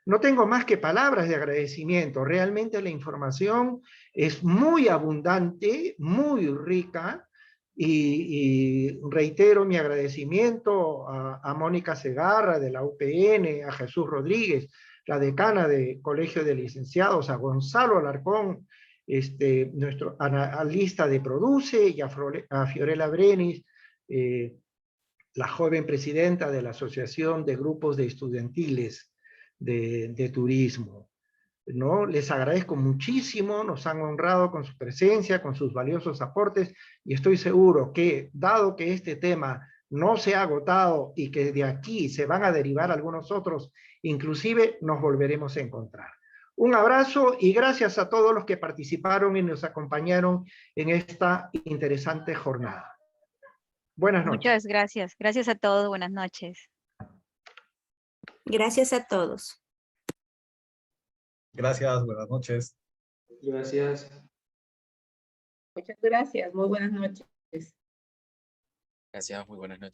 S2: No tengo más que palabras de agradecimiento. Realmente la información es muy abundante, muy rica, y reitero mi agradecimiento a Mónica Segarra de la UPN, a Jesús Rodríguez, la decana de Colegio de Licenciados, a Gonzalo Alarcón, nuestro analista de Produce, y a Fiorella Brenis, la joven presidenta de la Asociación de Grupos de Estudiantiles de Turismo. ¿No? Les agradezco muchísimo, nos han honrado con su presencia, con sus valiosos aportes, y estoy seguro que, dado que este tema no se ha agotado y que de aquí se van a derivar algunos otros, inclusive nos volveremos a encontrar. Un abrazo y gracias a todos los que participaron y nos acompañaron en esta interesante jornada. Buenas noches.
S1: Muchas gracias. Gracias a todos. Buenas noches.
S5: Gracias a todos.
S3: Gracias, buenas noches.
S8: Gracias.
S4: Muchas gracias. Muy buenas noches.
S6: Gracias, muy buenas noches.